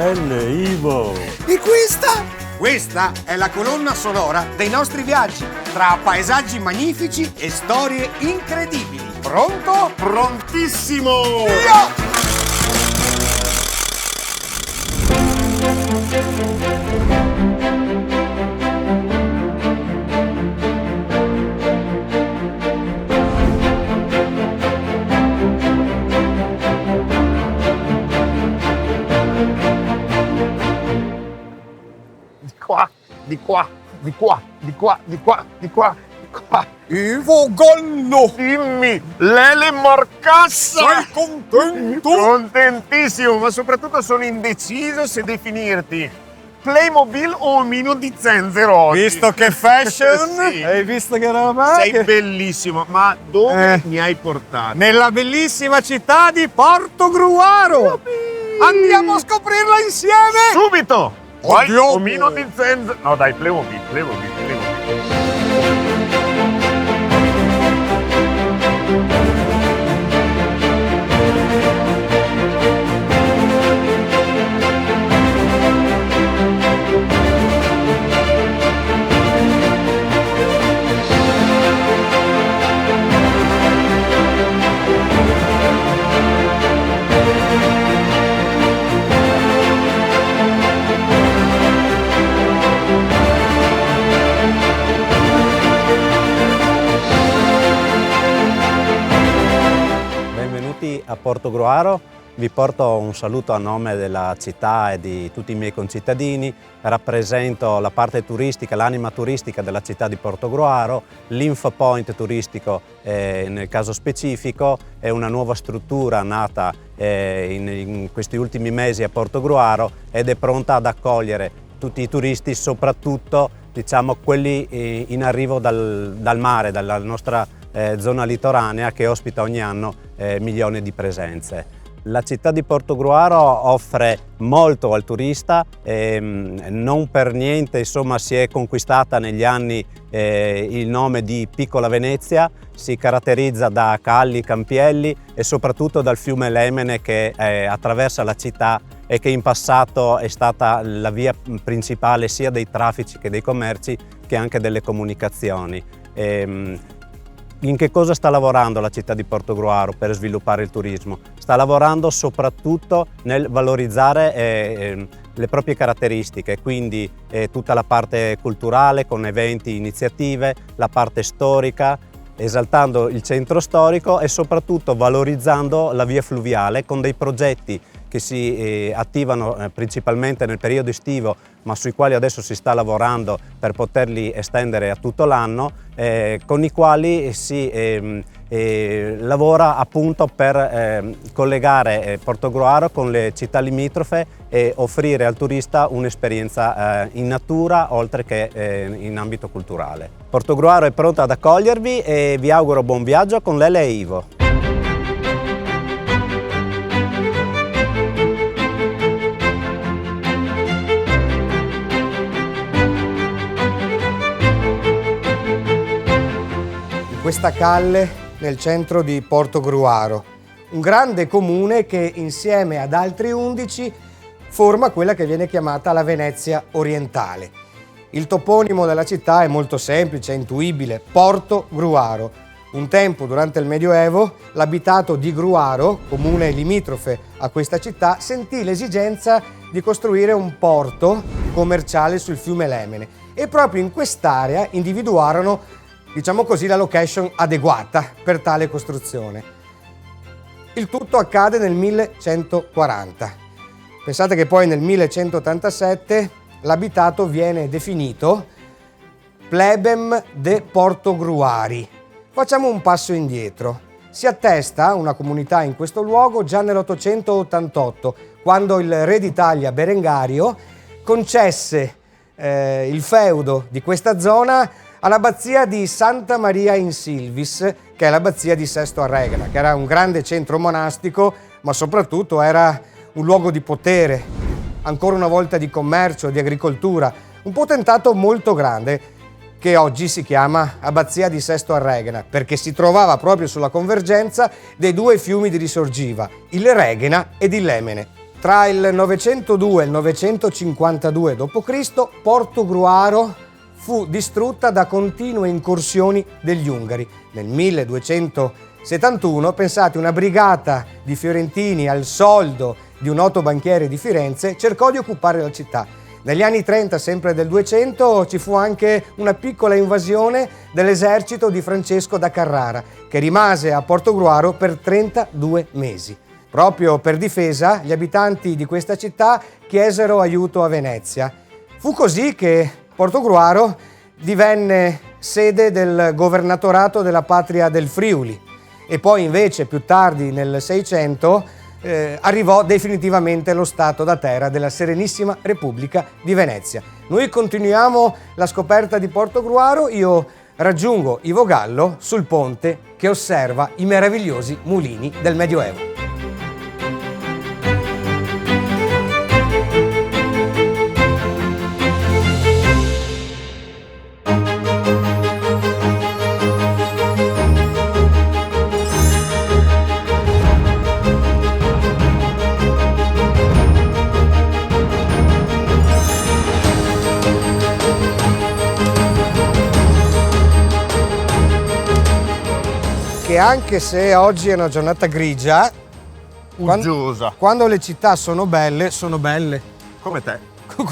Ivo. E questa? Questa è la colonna sonora dei nostri viaggi, tra paesaggi magnifici e storie incredibili. Pronto? Prontissimo! Via! Di qua. Ivo Gallo! Dimmi, Lele Marcassa! Sei contento? Contentissimo, ma soprattutto sono indeciso se definirti Playmobil o omino di zenzero oggi. Visto che fashion? Sì. Hai visto che roba? Sei bellissimo, ma dove mi hai portato? Nella bellissima città di Portogruaro! Andiamo a scoprirla insieme! Subito! Vai, Oddio. omino di zenzero. No dai, Playmobil. Benvenuti a Portogruaro, vi porto un saluto a nome della città e di tutti i miei concittadini. Rappresento la parte turistica, l'anima turistica della città di Portogruaro, l'Infopoint turistico nel caso specifico è una nuova struttura nata in questi ultimi mesi a Portogruaro ed è pronta ad accogliere tutti i turisti, soprattutto diciamo quelli in arrivo dal mare, dalla nostra zona litoranea che ospita ogni anno milioni di presenze. La città di Portogruaro offre molto al turista, non per niente insomma, si è conquistata negli anni il nome di Piccola Venezia, si caratterizza da calli, campielli e soprattutto dal fiume Lemene che attraversa la città e che in passato è stata la via principale sia dei traffici che dei commerci che anche delle comunicazioni. In che cosa sta lavorando la città di Portogruaro per sviluppare il turismo? Sta lavorando soprattutto nel valorizzare le proprie caratteristiche, quindi tutta la parte culturale con eventi, iniziative, la parte storica, esaltando il centro storico e soprattutto valorizzando la via fluviale con dei progetti che si attivano principalmente nel periodo estivo, ma sui quali adesso si sta lavorando per poterli estendere a tutto l'anno, con i quali si lavora appunto per collegare Portogruaro con le città limitrofe e offrire al turista un'esperienza in natura oltre che in ambito culturale. Portogruaro è pronta ad accogliervi e vi auguro buon viaggio con Lele e Ivo. Questa calle nel centro di Portogruaro, un grande comune che insieme ad altri 11 forma quella che viene chiamata la Venezia orientale. Il toponimo della città è molto semplice, è intuibile, Portogruaro. Un tempo, durante il Medioevo, l'abitato di Gruaro, comune limitrofe a questa città, sentì l'esigenza di costruire un porto commerciale sul fiume Lemene e proprio in quest'area individuarono, diciamo così, la location adeguata per tale costruzione. Il tutto accade nel 1140. Pensate che poi nel 1187 l'abitato viene definito Plebem de Portogruari. Facciamo un passo indietro. Si attesta una comunità in questo luogo già nell'888, quando il re d'Italia Berengario concesse il feudo di questa zona all'abbazia di Santa Maria in Silvis, che è l'abbazia di Sesto a Regna, che era un grande centro monastico, ma soprattutto era un luogo di potere, ancora una volta di commercio, di agricoltura, un potentato molto grande, che oggi si chiama Abbazia di Sesto a Regna, perché si trovava proprio sulla convergenza dei due fiumi di risorgiva, il Regna ed il Lemene. Tra il 902 e il 952 d.C. Portogruaro fu distrutta da continue incursioni degli Ungari. Nel 1271, pensate, una brigata di fiorentini al soldo di un noto banchiere di Firenze cercò di occupare la città. Negli anni 30, sempre del 200, ci fu anche una piccola invasione dell'esercito di Francesco da Carrara, che rimase a Portogruaro per 32 mesi. Proprio per difesa, gli abitanti di questa città chiesero aiuto a Venezia. Fu così che Portogruaro divenne sede del governatorato della patria del Friuli e poi invece più tardi nel 600 arrivò definitivamente lo stato da terra della Serenissima Repubblica di Venezia. Noi continuiamo la scoperta di Portogruaro, io raggiungo Ivo Gallo sul ponte che osserva i meravigliosi mulini del Medioevo. Che anche se oggi è una giornata grigia, Uggiosa. quando le città sono belle, Come te. con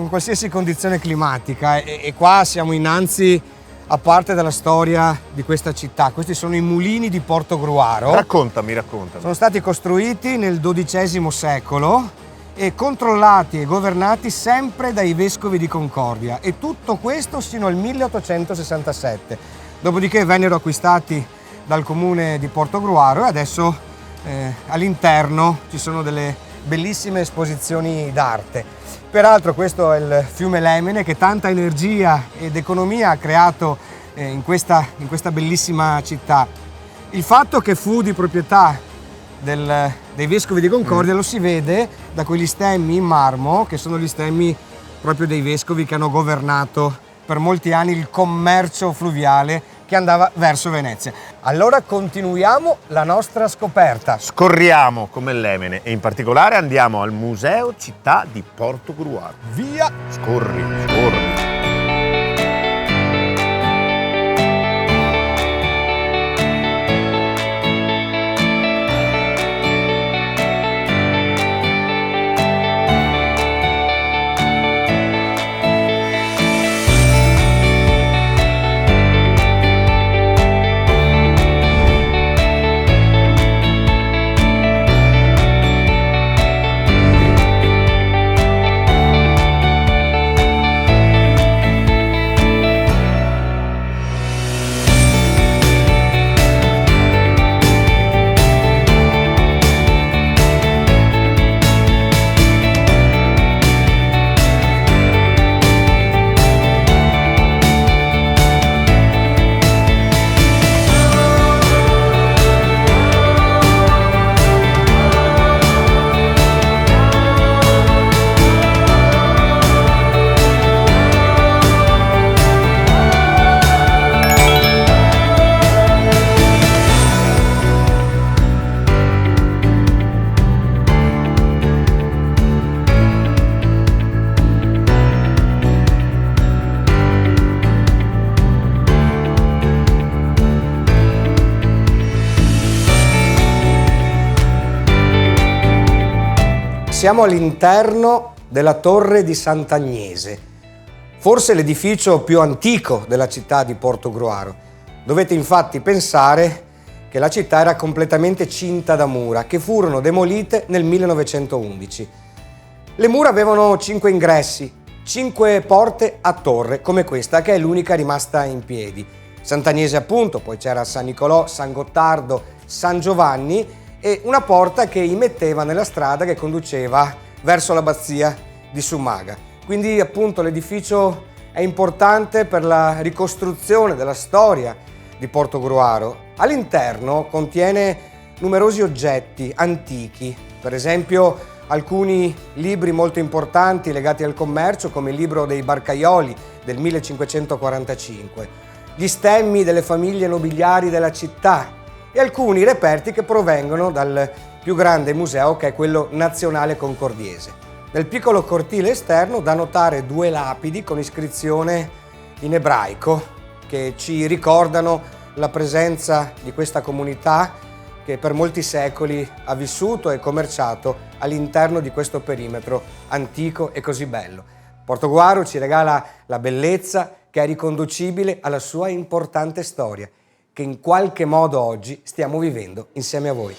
qualsiasi condizione climatica. E qua siamo innanzi a parte della storia di questa città. Questi sono i mulini di Portogruaro. Raccontami. Sono stati costruiti nel XII secolo e controllati e governati sempre dai vescovi di Concordia, e tutto questo sino al 1867. Dopodiché vennero acquistati dal comune di Portogruaro e adesso all'interno ci sono delle bellissime esposizioni d'arte. Peraltro questo è il fiume Lemene, che tanta energia ed economia ha creato in questa bellissima città. Il fatto che fu di proprietà dei vescovi di Concordia lo si vede da quegli stemmi in marmo, che sono gli stemmi proprio dei vescovi che hanno governato per molti anni il commercio fluviale che andava verso Venezia. Allora continuiamo la nostra scoperta. Scorriamo come Lemene e in particolare andiamo al Museo Città di Portogruaro. Via! Scorri. Siamo all'interno della Torre di Sant'Agnese, forse l'edificio più antico della città di Portogruaro. Dovete infatti pensare che la città era completamente cinta da mura, che furono demolite nel 1911. Le mura avevano 5 ingressi, 5 porte a torre, come questa, che è l'unica rimasta in piedi. Sant'Agnese appunto, poi c'era San Nicolò, San Gottardo, San Giovanni, e una porta che immetteva nella strada che conduceva verso l'abbazia di Sumaga. Quindi appunto l'edificio è importante per la ricostruzione della storia di Portogruaro. All'interno contiene numerosi oggetti antichi, per esempio alcuni libri molto importanti legati al commercio, come il libro dei Barcaioli del 1545, gli stemmi delle famiglie nobiliari della città e alcuni reperti che provengono dal più grande museo, che è quello nazionale concordiese. Nel piccolo cortile esterno da notare 2 lapidi con iscrizione in ebraico che ci ricordano la presenza di questa comunità che per molti secoli ha vissuto e commerciato all'interno di questo perimetro antico e così bello. Portogruaro ci regala la bellezza che è riconducibile alla sua importante storia, che in qualche modo oggi stiamo vivendo insieme a voi.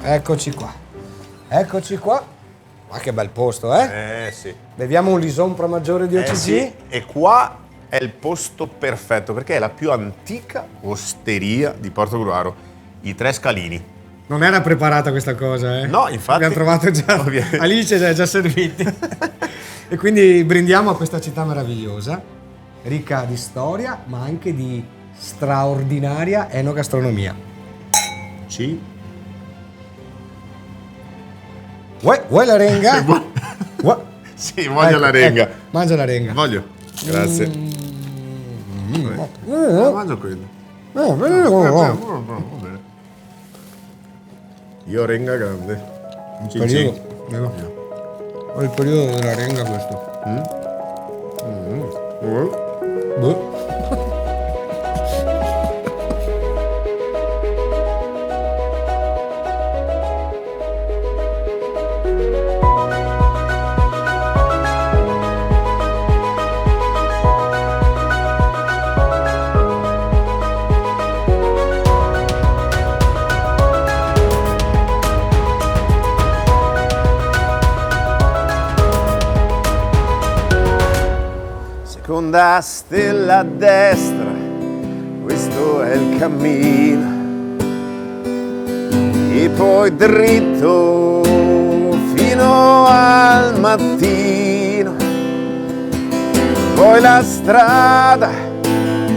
Eccoci qua, eccoci qua. Ma che bel posto, eh? Sì. Beviamo un Lison Pro Maggiore di OCG? Sì. E qua è il posto perfetto perché è la più antica osteria di Portogruaro, i Tre Scalini. Non era preparata questa cosa, eh? No, infatti. Abbiamo trovato già, Ovviamente. Alice è già serviti. E quindi brindiamo a questa città meravigliosa, ricca di storia, ma anche di straordinaria enogastronomia. Sì. Vuoi la renga? Sì, voglio la renga. Ecco, mangia la renga. Voglio. Grazie. Mangio quello. Va bene. Io renga grande. Un cin cin. Ho il periodo della renga questo. Boh. Seconda stella a destra, questo è il cammino, e poi dritto fino al mattino, poi la strada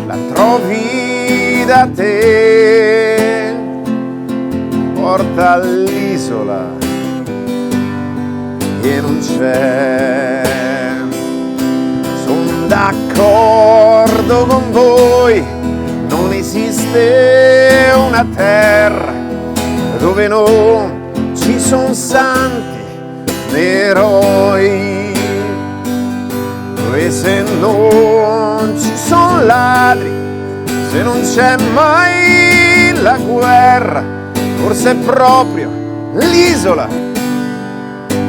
la trovi da te, porta all'isola che non c'è. D'accordo con voi, non esiste una terra dove non ci sono santi né eroi, e se non ci sono ladri, se non c'è mai la guerra, forse è proprio l'isola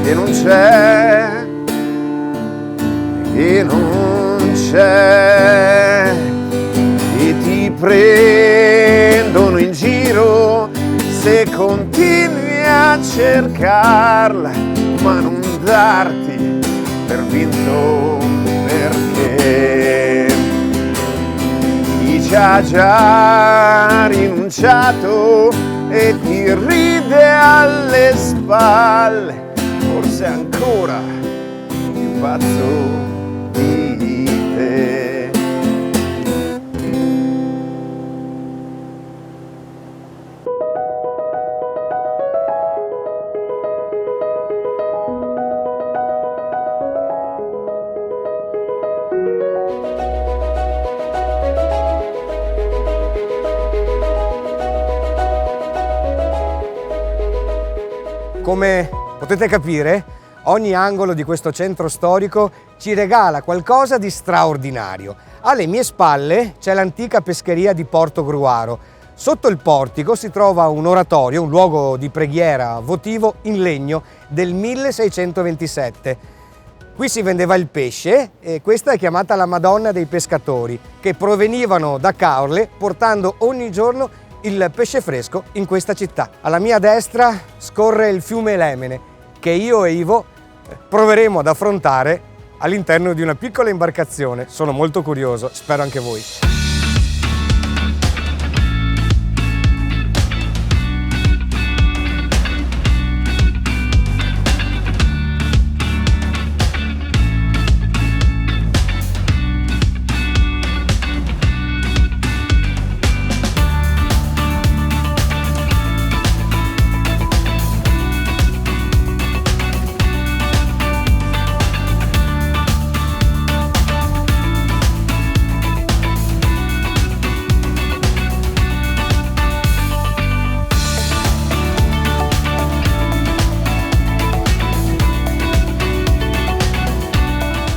che non c'è, che non c'è, e ti prendono in giro se continui a cercarla, ma non darti per vinto, perché chi ci ha già rinunciato e ti ride alle spalle, forse ancora più pazzo di te. Come potete capire, ogni angolo di questo centro storico ci regala qualcosa di straordinario. Alle mie spalle c'è l'antica pescheria di Portogruaro. Sotto il portico si trova un oratorio, un luogo di preghiera votivo in legno del 1627. Qui si vendeva il pesce e questa è chiamata la Madonna dei pescatori, che provenivano da Caorle portando ogni giorno il pesce fresco in questa città. Alla mia destra scorre il fiume Lemene, che io e Ivo proveremo ad affrontare all'interno di una piccola imbarcazione. Sono molto curioso, spero anche voi.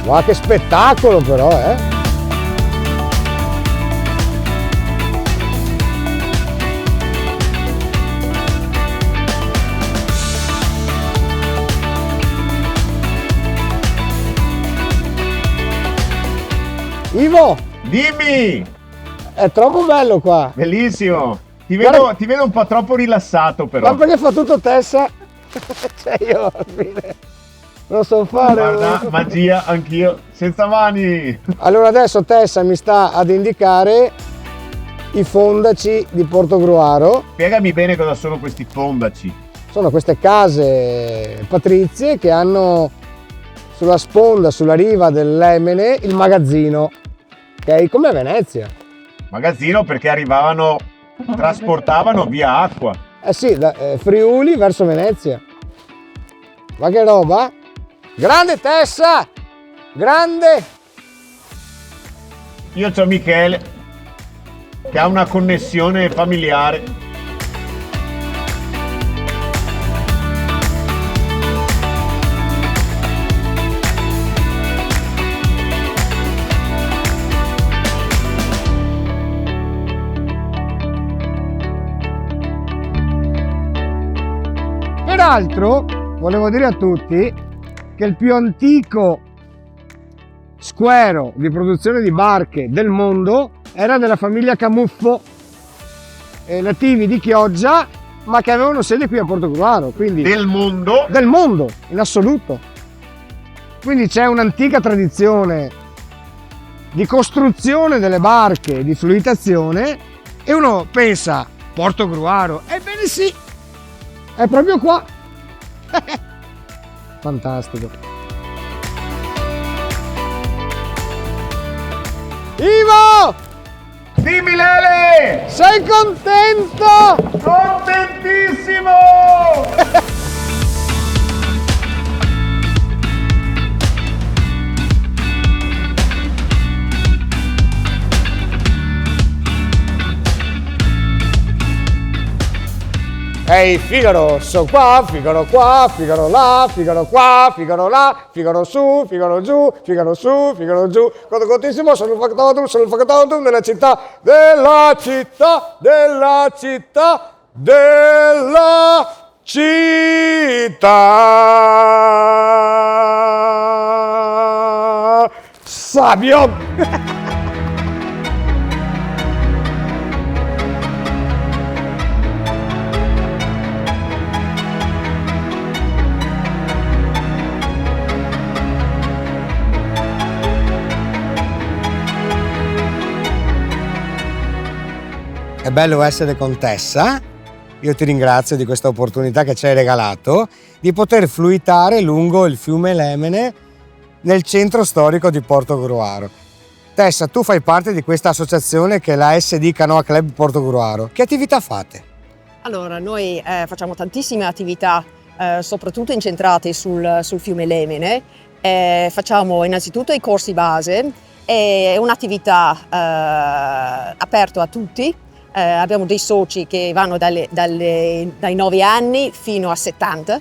Ma che spettacolo però, Ivo! Dimmi! È troppo bello qua! Bellissimo! Ti Guarda- vedo un po' troppo rilassato però. Ma perché fa tutto Tessa? Cioè io alla fine non so fare. Guarda, magia, anch'io, senza mani! Allora adesso Tessa mi sta ad indicare i fondaci di Portogruaro. Spiegami bene cosa sono questi fondaci. Sono queste case patrizie che hanno sulla sponda, sulla riva del Lemene, il magazzino, ok? Come a Venezia. Magazzino perché trasportavano via acqua. Eh sì, da Friuli verso Venezia. Ma che roba! Grande Tessa! Grande! Io c'ho Michele che ha una connessione familiare. Peraltro, volevo dire a tutti che il più antico squero di produzione di barche del mondo era della famiglia Camuffo, nativi di Chioggia, ma che avevano sede qui a Portogruaro, quindi Del mondo. del mondo in assoluto. Quindi c'è un'antica tradizione di costruzione delle barche, di fluitazione, e uno pensa Portogruaro, ebbene sì, è proprio qua. Fantastico. Ivo! Dimmi Lele! Sei contento? Contentissimo! Ehi Figaro, sono qua, Figaro là, Figaro qua, Figaro là, Figaro su, Figaro giù, Figaro su, Figaro giù. Conto contissimo, sono il factotum della città, della città, della città, della città. Sabio! È bello essere con Tessa, io ti ringrazio di questa opportunità che ci hai regalato di poter fluitare lungo il fiume Lemene nel centro storico di Portogruaro. Tessa, tu fai parte di questa associazione che è la SD Canoa Club Portogruaro. Che attività fate? Allora, noi facciamo tantissime attività, soprattutto incentrate sul fiume Lemene. Facciamo innanzitutto i corsi base, è un'attività aperta a tutti. Abbiamo dei soci che vanno dai 9 anni fino a 70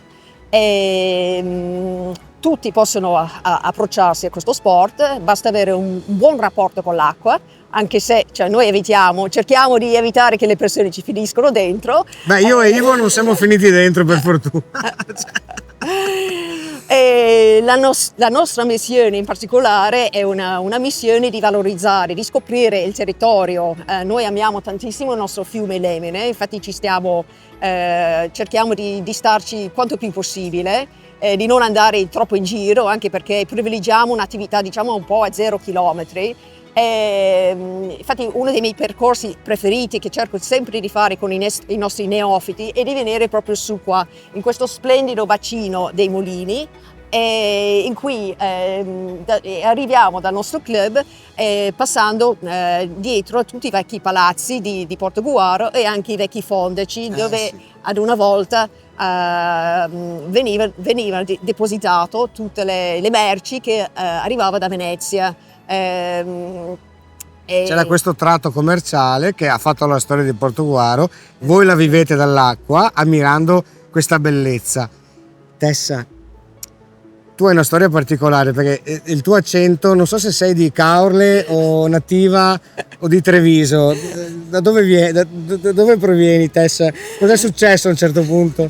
e tutti possono approcciarsi a questo sport, basta avere un buon rapporto con l'acqua, anche se noi cerchiamo di evitare che le persone ci finiscono dentro. Beh, io e Ivo non siamo finiti dentro per fortuna. E la nostra missione in particolare è una missione di valorizzare, di scoprire il territorio. Noi amiamo tantissimo il nostro fiume Lemene, infatti cerchiamo di starci quanto più possibile, di non andare troppo in giro, anche perché privilegiamo un'attività diciamo un po' a 0 chilometri. Infatti uno dei miei percorsi preferiti che cerco sempre di fare con i nostri neofiti è di venire proprio su qua, in questo splendido bacino dei mulini, in cui arriviamo dal nostro club passando dietro a tutti i vecchi palazzi di Portogruaro e anche i vecchi fondaci dove ad una volta veniva depositato tutte le merci che arrivava da Venezia. C'era questo tratto commerciale che ha fatto la storia di Portogruaro, voi la vivete dall'acqua ammirando questa bellezza. Tessa, tu hai una storia particolare perché il tuo accento, non so se sei di Caorle o nativa o di Treviso, da dove provieni Tessa? Cos'è successo a un certo punto?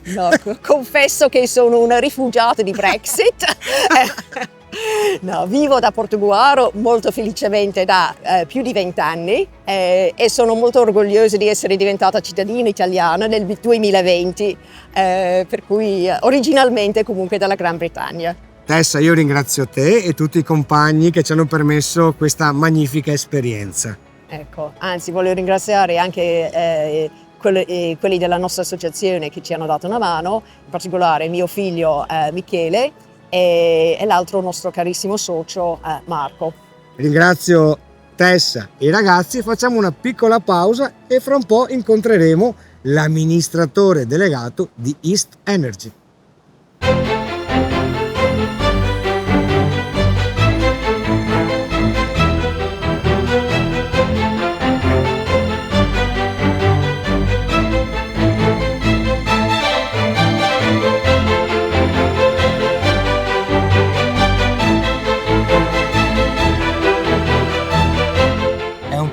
No, confesso che sono una rifugiata di Brexit. No, vivo da Portogruaro molto felicemente da più di 20 anni e sono molto orgogliosa di essere diventata cittadina italiana nel 2020, per cui originalmente comunque dalla Gran Bretagna. Tessa, io ringrazio te e tutti i compagni che ci hanno permesso questa magnifica esperienza. Ecco, anzi voglio ringraziare anche quelli della nostra associazione che ci hanno dato una mano, in particolare mio figlio Michele e l'altro nostro carissimo socio Marco. Ringrazio Tessa e i ragazzi, facciamo una piccola pausa e fra un po' incontreremo l'amministratore delegato di East Energy.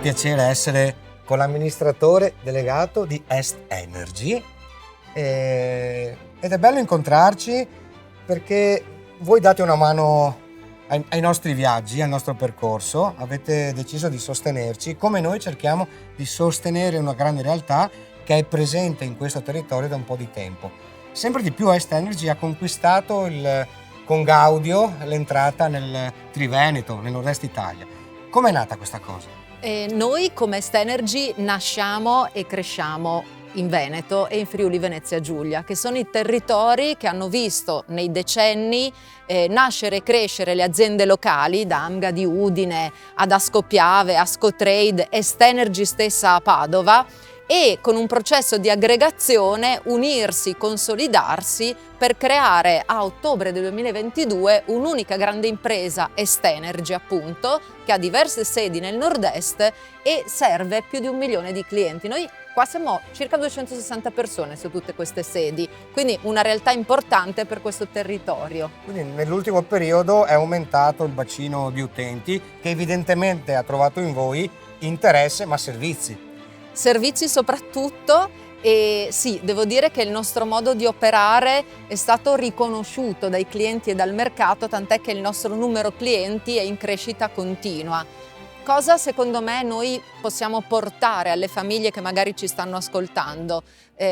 Piacere essere con l'amministratore delegato di Est Energy ed è bello incontrarci perché voi date una mano ai nostri viaggi, al nostro percorso, avete deciso di sostenerci come noi cerchiamo di sostenere una grande realtà che è presente in questo territorio da un po' di tempo. Sempre di più Est Energy ha conquistato con Gaudio l'entrata nel Triveneto, nel nord-est Italia. Com'è nata questa cosa? Noi come Est Energy nasciamo e cresciamo in Veneto e in Friuli Venezia Giulia, che sono i territori che hanno visto nei decenni nascere e crescere le aziende locali, da Amga di Udine ad Ascopiave, Ascotrade, Est Energy stessa a Padova, e con un processo di aggregazione unirsi, consolidarsi per creare a ottobre del 2022 un'unica grande impresa, Est Energy appunto, che ha diverse sedi nel nord-est e serve più di 1 milione di clienti. Noi qua siamo circa 260 persone su tutte queste sedi, quindi una realtà importante per questo territorio. Quindi nell'ultimo periodo è aumentato il bacino di utenti che evidentemente ha trovato in voi interesse ma servizi. Servizi soprattutto, e sì, devo dire che il nostro modo di operare è stato riconosciuto dai clienti e dal mercato, tant'è che il nostro numero clienti è in crescita continua. Cosa secondo me noi possiamo portare alle famiglie che magari ci stanno ascoltando?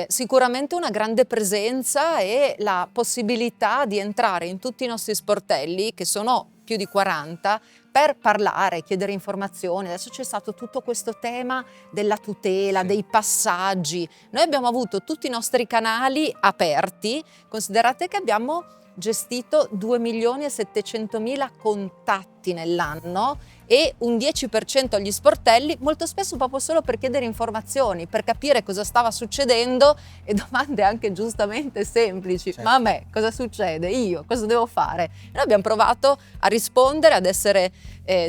Sicuramente una grande presenza e la possibilità di entrare in tutti i nostri sportelli, che sono più di 40, per parlare, chiedere informazioni. Adesso c'è stato tutto questo tema della tutela, dei passaggi. Noi abbiamo avuto tutti i nostri canali aperti, considerate che abbiamo gestito 2.700.000 contatti nell'anno e un 10% agli sportelli, molto spesso proprio solo per chiedere informazioni, per capire cosa stava succedendo e domande anche giustamente semplici. Certo. Ma a me cosa succede? Io cosa devo fare? Noi abbiamo provato a rispondere, ad essere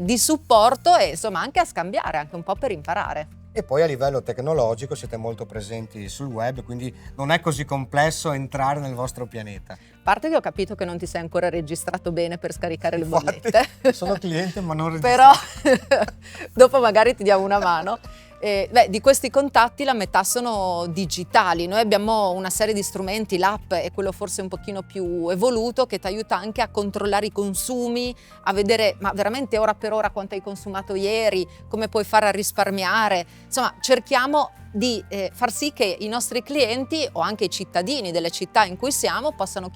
di supporto e insomma anche a scambiare, anche un po' per imparare. E poi a livello tecnologico siete molto presenti sul web, quindi non è così complesso entrare nel vostro pianeta. A parte che ho capito che non ti sei ancora registrato bene per scaricare le bollette. Sono cliente ma non registrato. Però dopo magari ti diamo una mano. Di questi contatti la metà sono digitali. Noi abbiamo una serie di strumenti, l'app è quello forse un pochino più evoluto, che ti aiuta anche a controllare i consumi, a vedere ma veramente ora per ora quanto hai consumato ieri, come puoi fare a risparmiare. Insomma, cerchiamo di far sì che i nostri clienti o anche i cittadini delle città in cui siamo possano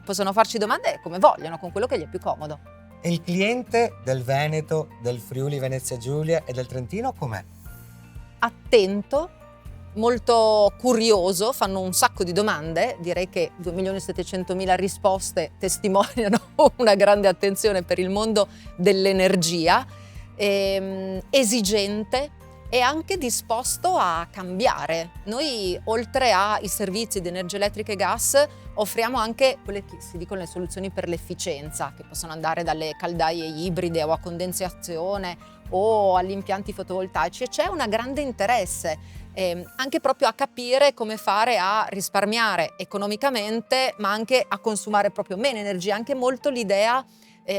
possono farci domande come vogliono, con quello che gli è più comodo. E il cliente del Veneto, del Friuli Venezia Giulia e del Trentino com'è? Attento, molto curioso, fanno un sacco di domande, direi che 2.700.000 risposte testimoniano una grande attenzione per il mondo dell'energia, esigente e anche disposto a cambiare. Noi, oltre ai servizi di energia elettrica e gas, offriamo anche quelle che si dicono le soluzioni per l'efficienza, che possono andare dalle caldaie ibride o a condensazione o agli impianti fotovoltaici, e c'è un grande interesse anche proprio a capire come fare a risparmiare economicamente, ma anche a consumare proprio meno energia, anche molto l'idea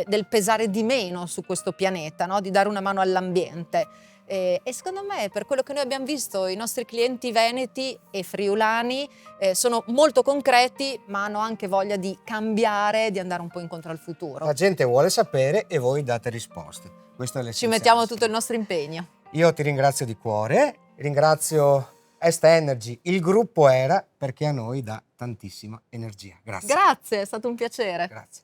del pesare di meno su questo pianeta, no? Di dare una mano all'ambiente. E secondo me, per quello che noi abbiamo visto, i nostri clienti veneti e friulani sono molto concreti, ma hanno anche voglia di cambiare, di andare un po' incontro al futuro. La gente vuole sapere e voi date risposte. Questo è Ci l'essenziale. mettiamo tutto il nostro impegno. Io ti ringrazio di cuore, ringrazio Esta Energy, il gruppo ERA, perché a noi dà tantissima energia. Grazie. Grazie, è stato un piacere. Grazie.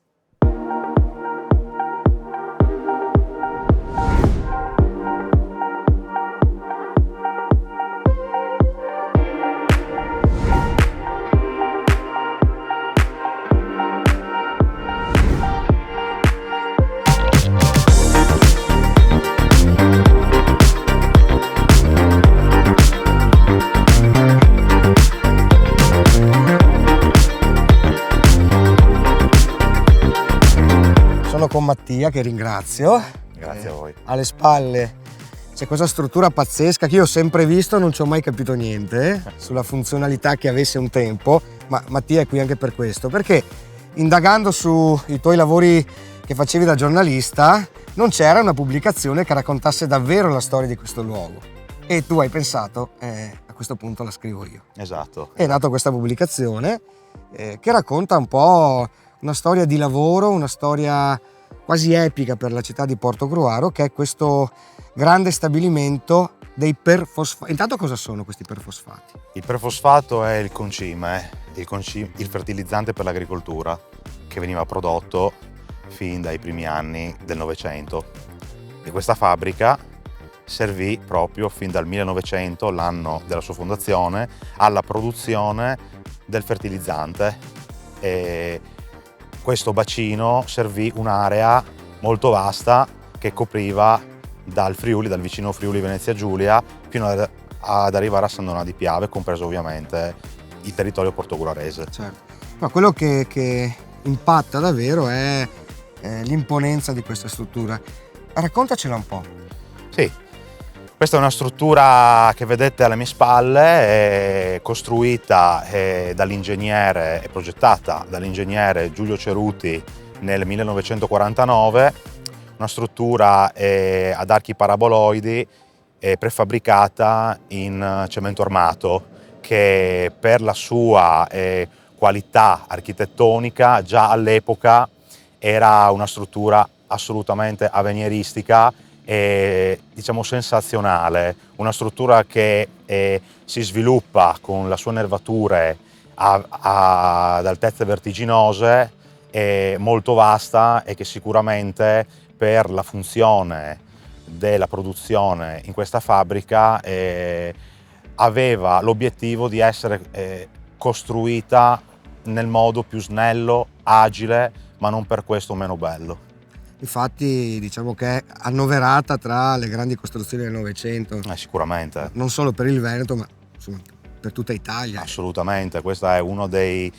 Sono con Mattia, che ringrazio. Grazie a voi. Alle spalle c'è questa struttura pazzesca che io ho sempre visto, non ci ho mai capito niente sulla funzionalità che avesse un tempo, ma Mattia è qui anche per questo, perché indagando sui tuoi lavori che facevi da giornalista non c'era una pubblicazione che raccontasse davvero la storia di questo luogo, e tu hai pensato a questo punto la scrivo io. Esatto. È nata questa pubblicazione che racconta un po' una storia di lavoro, una storia quasi epica per la città di Portogruaro, che è questo grande stabilimento dei perfosfati. Intanto, cosa sono questi perfosfati? Il perfosfato è il concime, il fertilizzante per l'agricoltura, che veniva prodotto fin dai primi anni del Novecento. E questa fabbrica servì proprio fin dal 1900, l'anno della sua fondazione, alla produzione del fertilizzante. E questo bacino servì un'area molto vasta che copriva dal Friuli, dal vicino Friuli Venezia Giulia, fino ad arrivare a San Donà di Piave, compreso ovviamente il territorio portogruarese. Certo. Ma quello che impatta davvero è l'imponenza di questa struttura. Raccontacela un po'. Sì, questa è una struttura che vedete alle mie spalle, è costruita dall'ingegnere e progettata dall'ingegnere Giulio Ceruti nel 1949, una struttura ad archi paraboloidi prefabbricata in cemento armato, che per la sua qualità architettonica già all'epoca era una struttura assolutamente avveniristica e diciamo sensazionale, una struttura che si sviluppa con le sue nervature ad altezze vertiginose, molto vasta, e che sicuramente per la funzione della produzione in questa fabbrica aveva l'obiettivo di essere costruita nel modo più snello, agile, ma non per questo meno bello. Infatti diciamo che è annoverata tra le grandi costruzioni del Novecento. Sicuramente. Non solo per il Veneto, ma insomma per tutta Italia. Assolutamente, questo è uno dei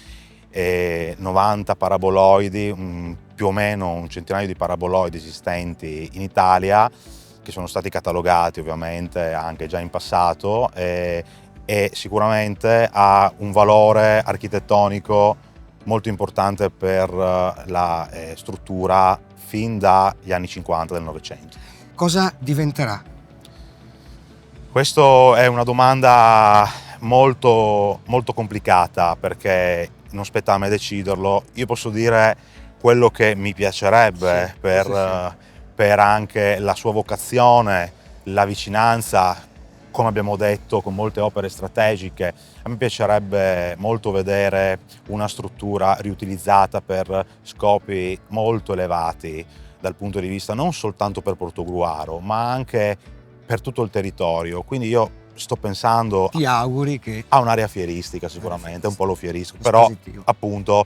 90 paraboloidi, più o meno un centinaio di paraboloidi esistenti in Italia, che sono stati catalogati ovviamente anche già in passato, e sicuramente ha un valore architettonico molto importante per la struttura fin dagli anni 50 del Novecento. Cosa diventerà? Questa è una domanda molto, molto complicata, perché non spetta a me deciderlo. Io posso dire quello che mi piacerebbe per anche la sua vocazione, la vicinanza, come abbiamo detto, con molte opere strategiche. A me piacerebbe molto vedere una struttura riutilizzata per scopi molto elevati dal punto di vista non soltanto per Portogruaro, ma anche per tutto il territorio. Quindi io sto pensando Ti auguri che... a un'area fieristica, sicuramente, un polo fieristico, però appunto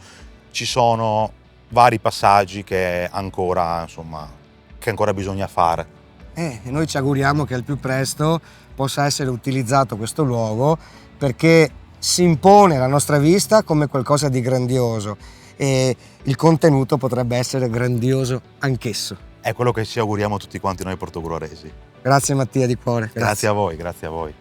ci sono vari passaggi che ancora bisogna fare. E noi ci auguriamo che al più presto possa essere utilizzato questo luogo, perché si impone alla nostra vista come qualcosa di grandioso e il contenuto potrebbe essere grandioso anch'esso. È quello che ci auguriamo tutti quanti noi portogruaresi. Grazie Mattia, di cuore. Grazie a voi, grazie a voi.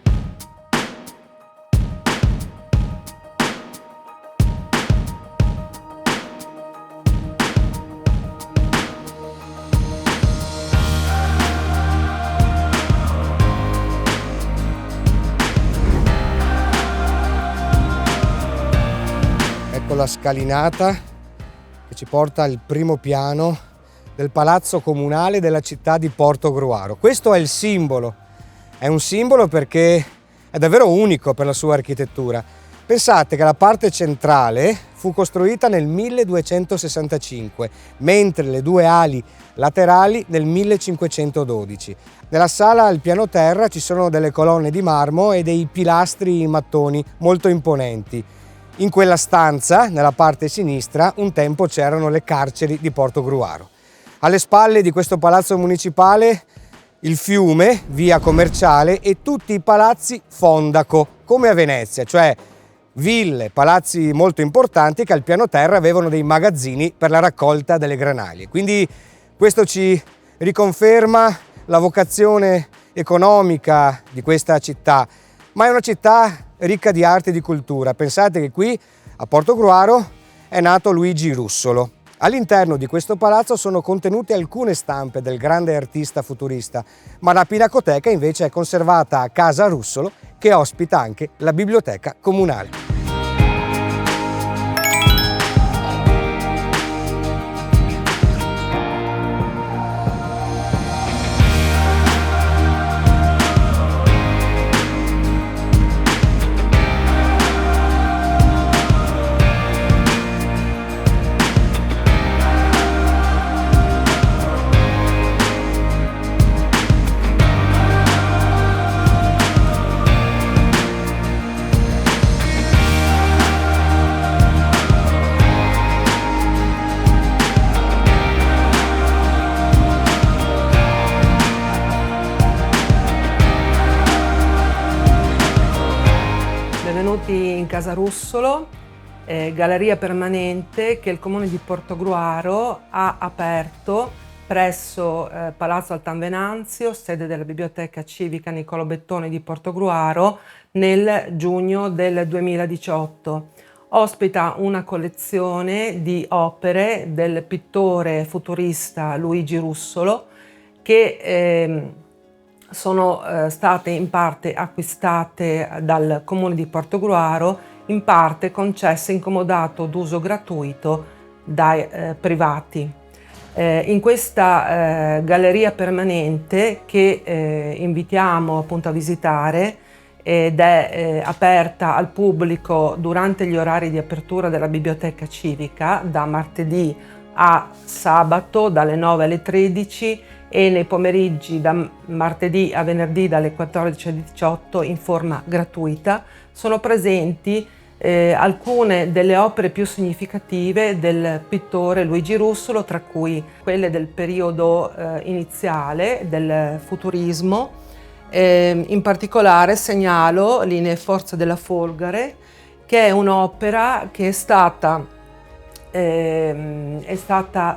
Ecco la scalinata che ci porta al primo piano del Palazzo Comunale della città di Portogruaro. Questo è il simbolo, è un simbolo perché è davvero unico per la sua architettura. Pensate che la parte centrale fu costruita nel 1265, mentre le due ali laterali nel 1512. Nella sala al piano terra ci sono delle colonne di marmo e dei pilastri in mattoni molto imponenti. In quella stanza, nella parte sinistra, un tempo c'erano le carceri di Portogruaro. Alle spalle di questo palazzo municipale il fiume, via commerciale, e tutti i palazzi fondaco, come a Venezia, cioè ville, palazzi molto importanti che al piano terra avevano dei magazzini per la raccolta delle granalie. Quindi questo ci riconferma la vocazione economica di questa città, ma è una città ricca di arte e di cultura. Pensate che qui a Portogruaro è nato Luigi Russolo. All'interno di questo palazzo sono contenute alcune stampe del grande artista futurista, ma la pinacoteca invece è conservata a Casa Russolo, che ospita anche la biblioteca comunale. Benvenuti in Casa Russolo, galleria permanente che il Comune di Portogruaro ha aperto presso Palazzo Altan Venanzio, sede della Biblioteca Civica Niccolò Bettoni di Portogruaro, nel giugno del 2018. Ospita una collezione di opere del pittore futurista Luigi Russolo che sono state in parte acquistate dal Comune di Portogruaro, in parte concesse in comodato d'uso gratuito dai privati. In questa galleria permanente che invitiamo appunto a visitare ed è aperta al pubblico durante gli orari di apertura della biblioteca civica, da martedì a sabato dalle 9 alle 13 e nei pomeriggi da martedì a venerdì dalle 14 alle 18 in forma gratuita. Sono presenti alcune delle opere più significative del pittore Luigi Russolo, tra cui quelle del periodo iniziale del futurismo. In particolare segnalo Linee e forze della Folgore, che è un'opera che è stata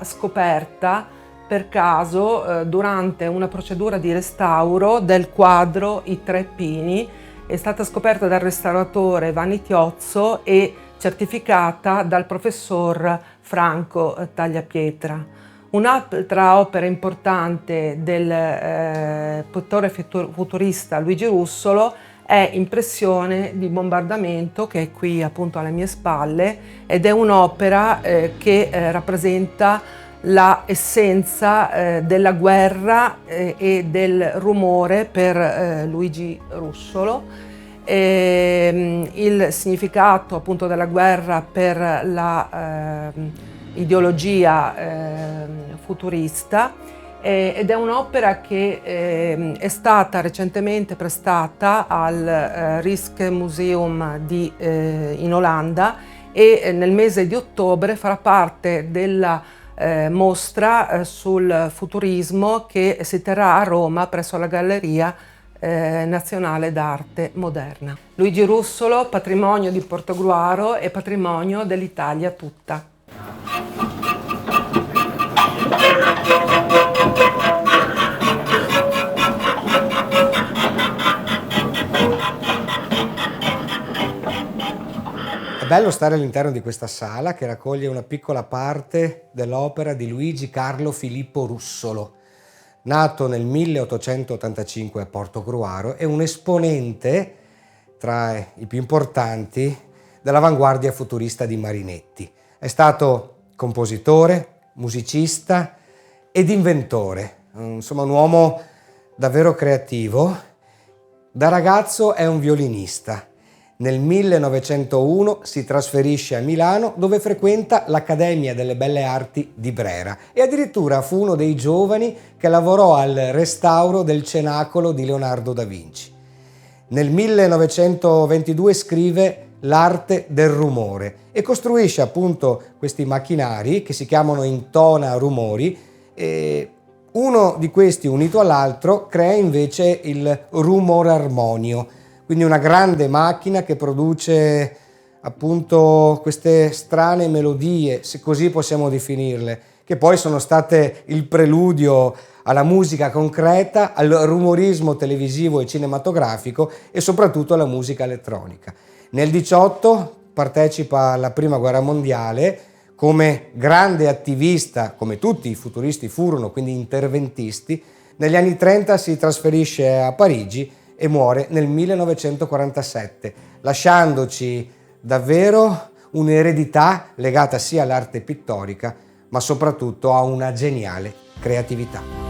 scoperta per caso durante una procedura di restauro del quadro I Tre Pini. È stata scoperta dal restauratore Vanni Tiozzo e certificata dal professor Franco Tagliapietra. Un'altra opera importante del pittore futurista Luigi Russolo è Impressione di bombardamento, che è qui appunto alle mie spalle, ed è un'opera che rappresenta la essenza della guerra e del rumore per Luigi Russolo. Il significato appunto della guerra per la ideologia futurista, ed è un'opera che è stata recentemente prestata al Rijksmuseum in Olanda, e nel mese di ottobre farà parte della mostra sul futurismo che si terrà a Roma presso la Galleria Nazionale d'Arte Moderna. Luigi Russolo, patrimonio di Portogruaro e patrimonio dell'Italia tutta. È bello stare all'interno di questa sala che raccoglie una piccola parte dell'opera di Luigi Carlo Filippo Russolo. Nato nel 1885 a Portogruaro, è un esponente tra i più importanti dell'avanguardia futurista di Marinetti. È stato compositore, musicista ed inventore, insomma un uomo davvero creativo. Da ragazzo è un violinista. Nel 1901 si trasferisce a Milano, dove frequenta l'Accademia delle Belle Arti di Brera, e addirittura fu uno dei giovani che lavorò al restauro del Cenacolo di Leonardo da Vinci. Nel 1922 scrive L'arte del rumore e costruisce appunto questi macchinari che si chiamano intona rumori, e uno di questi unito all'altro crea invece il rumor armonio. Quindi una grande macchina che produce appunto queste strane melodie, se così possiamo definirle, che poi sono state il preludio alla musica concreta, al rumorismo televisivo e cinematografico e soprattutto alla musica elettronica. Nel 18 partecipa alla Prima Guerra Mondiale come grande attivista, come tutti i futuristi furono, quindi interventisti. Negli anni 30 si trasferisce a Parigi e muore nel 1947, lasciandoci davvero un'eredità legata sia all'arte pittorica, ma soprattutto a una geniale creatività.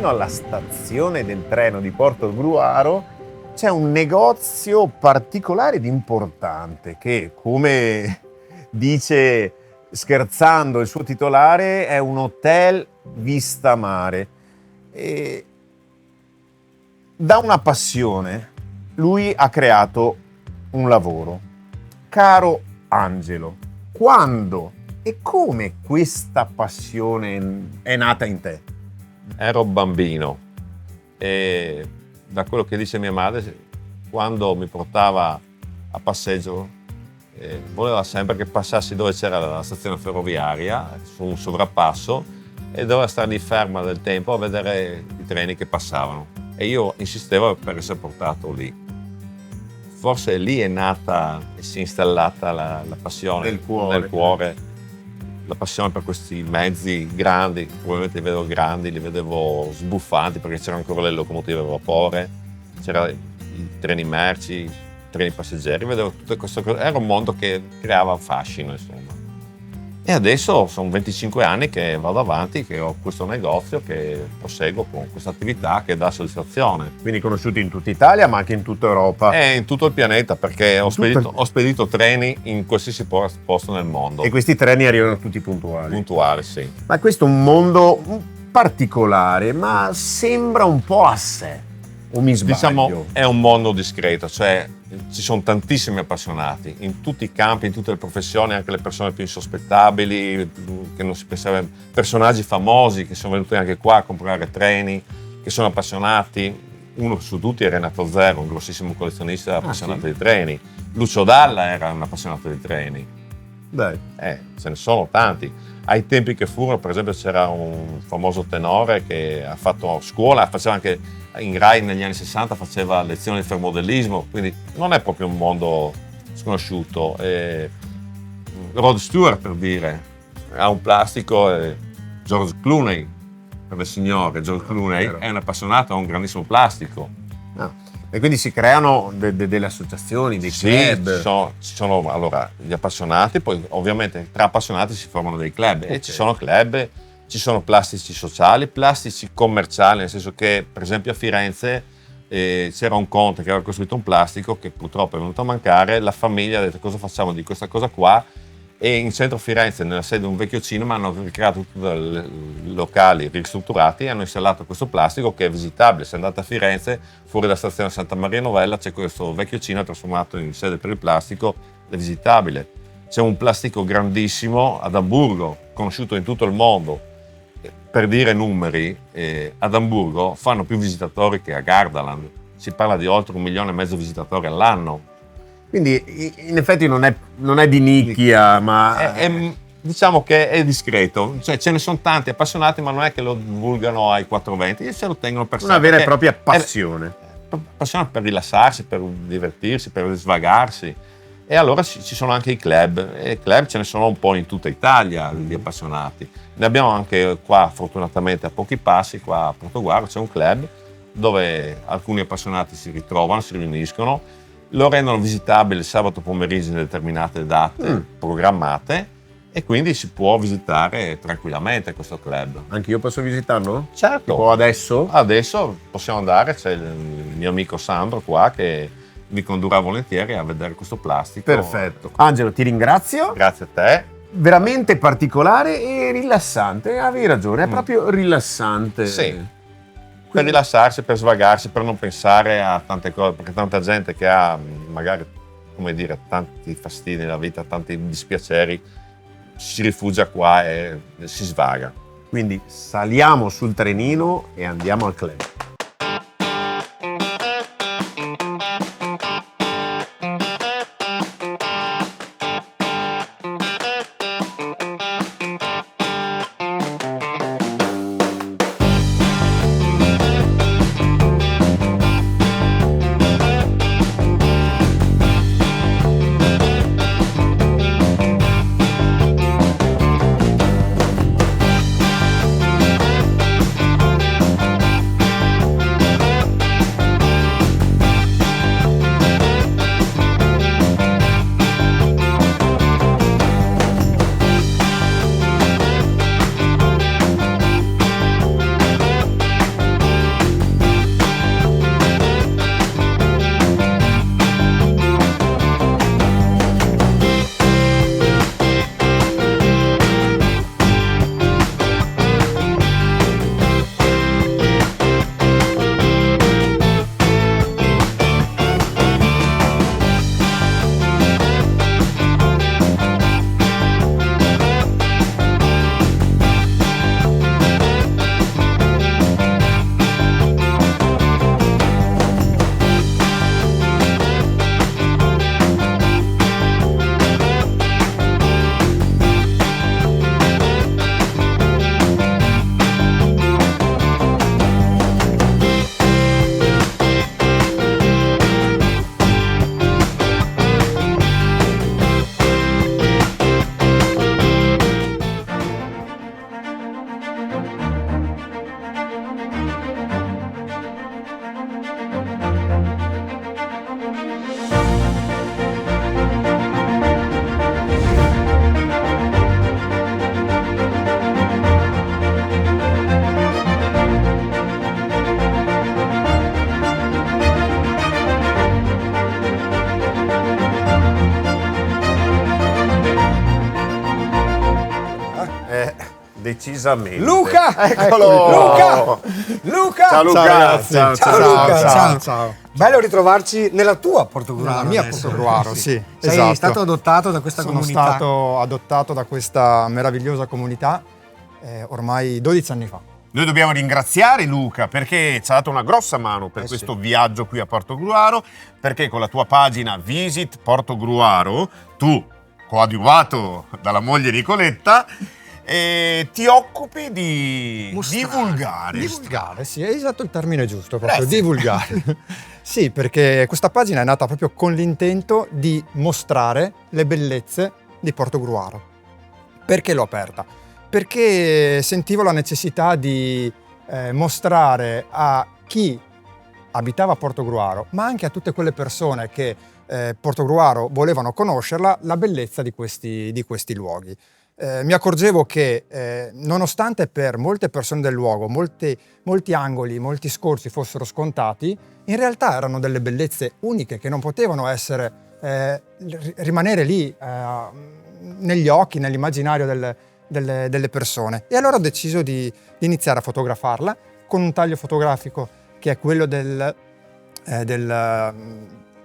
Alla stazione del treno di Portogruaro c'è un negozio particolare ed importante che, come dice scherzando il suo titolare, è un hotel vista mare. E da una passione lui ha creato un lavoro. Caro Angelo, quando e come questa passione è nata in te? Ero bambino e da quello che dice mia madre, quando mi portava a passeggio voleva sempre che passassi dove c'era la stazione ferroviaria, su un sovrappasso, e doveva stare lì ferma del tempo a vedere i treni che passavano, e io insistevo per essere portato lì. Forse lì è nata e si è installata la passione nel cuore. La passione per questi mezzi grandi. Probabilmente li vedevo grandi, li vedevo sbuffanti, perché c'erano ancora le locomotive a vapore, c'erano i treni merci, treni passeggeri, vedevo tutte queste cose, era un mondo che creava fascino, insomma. E adesso sono 25 anni che vado avanti, che ho questo negozio, che proseguo con questa attività che dà soddisfazione. Quindi conosciuti in tutta Italia, ma anche in tutta Europa. E in tutto il pianeta, perché ho spedito treni in qualsiasi posto nel mondo. E questi treni arrivano tutti puntuali. Puntuali, sì. Ma questo è un mondo particolare, ma sembra un po' a sé. O mi sbaglio? Diciamo, è un mondo discreto, cioè ci sono tantissimi appassionati in tutti i campi, in tutte le professioni, anche le persone più insospettabili, che non si pensava, personaggi famosi che sono venuti anche qua a comprare treni, che sono appassionati. Uno su tutti è Renato Zero, un grossissimo collezionista appassionato di treni. Lucio Dalla era un appassionato di treni. Dai. Ce ne sono tanti. Ai tempi che furono, per esempio, c'era un famoso tenore che ha fatto scuola, faceva anche in Rai negli anni 60, faceva lezioni di fermodellismo, quindi non è proprio un mondo sconosciuto. Rod Stewart, per dire, ha un plastico, George Clooney, per le signore, George Clooney è un appassionato, ha un grandissimo plastico. E quindi si creano delle associazioni, dei club. Ci sono allora gli appassionati, poi ovviamente tra appassionati si formano dei club e ci sono club, ci sono plastici sociali, plastici commerciali, nel senso che per esempio a Firenze c'era un conte che aveva costruito un plastico che purtroppo è venuto a mancare, la famiglia ha detto cosa facciamo di questa cosa qua, e in centro a Firenze, nella sede di un vecchio cinema, hanno ricreato tutti i locali ristrutturati e hanno installato questo plastico che è visitabile. Se andate a Firenze, fuori dalla stazione Santa Maria Novella c'è questo vecchio cinema trasformato in sede per il plastico, è visitabile. C'è un plastico grandissimo ad Amburgo, conosciuto in tutto il mondo. Per dire numeri, ad Amburgo fanno più visitatori che a Gardaland. Si parla di oltre 1,5 milioni di visitatori all'anno. Quindi in effetti non è di nicchia, ma diciamo che è discreto, cioè ce ne sono tanti appassionati, ma non è che lo divulgano ai 420, se lo tengono per sé. Una vera e propria passione. Passione per rilassarsi, per divertirsi, per svagarsi. E allora ci sono anche i club, e club ce ne sono un po' in tutta Italia di appassionati. Ne abbiamo anche qua, fortunatamente a pochi passi, qua a Portogruaro c'è un club dove alcuni appassionati si ritrovano, si riuniscono, lo rendono visitabile il sabato pomeriggio in determinate date programmate, e quindi si può visitare tranquillamente questo club. Anche io posso visitarlo? Certo. Tipo adesso? Adesso possiamo andare, c'è il mio amico Sandro qua che vi condurrà volentieri a vedere questo plastico. Perfetto. Angelo, ti ringrazio. Grazie a te. Veramente particolare e rilassante, avevi ragione, è proprio rilassante. Sì. Per rilassarsi, per svagarsi, per non pensare a tante cose, perché tanta gente che ha magari, come dire, tanti fastidi nella vita, tanti dispiaceri, si rifugia qua e si svaga. Quindi saliamo sul trenino e andiamo al club. decisamente. Luca! Eccolo! Luca! Ciao Luca! Ciao, ragazzi. Ciao, Luca, ciao. Bello ritrovarci nella tua Portogruaro. La mia adesso. Portogruaro, sì. Sei Esatto. stato adottato da questa Sono comunità. stato adottato da questa meravigliosa comunità ormai 12 anni fa. Noi dobbiamo ringraziare Luca perché ci ha dato una grossa mano per questo viaggio qui a Portogruaro, perché con la tua pagina Visit Portogruaro, tu, coadiuvato dalla moglie Nicoletta, ti occupi di divulgare. Divulgare, sì, è esatto il termine giusto, proprio divulgare. Sì, perché questa pagina è nata proprio con l'intento di mostrare le bellezze di Portogruaro. Perché l'ho aperta? Perché sentivo la necessità di mostrare a chi abitava a Portogruaro, ma anche a tutte quelle persone che Portogruaro volevano conoscerla, la bellezza di questi luoghi. Mi accorgevo che nonostante per molte persone del luogo molti angoli, molti scorci fossero scontati, in realtà erano delle bellezze uniche che non potevano rimanere lì negli occhi, nell'immaginario delle persone. E allora ho deciso di iniziare a fotografarla con un taglio fotografico che è quello del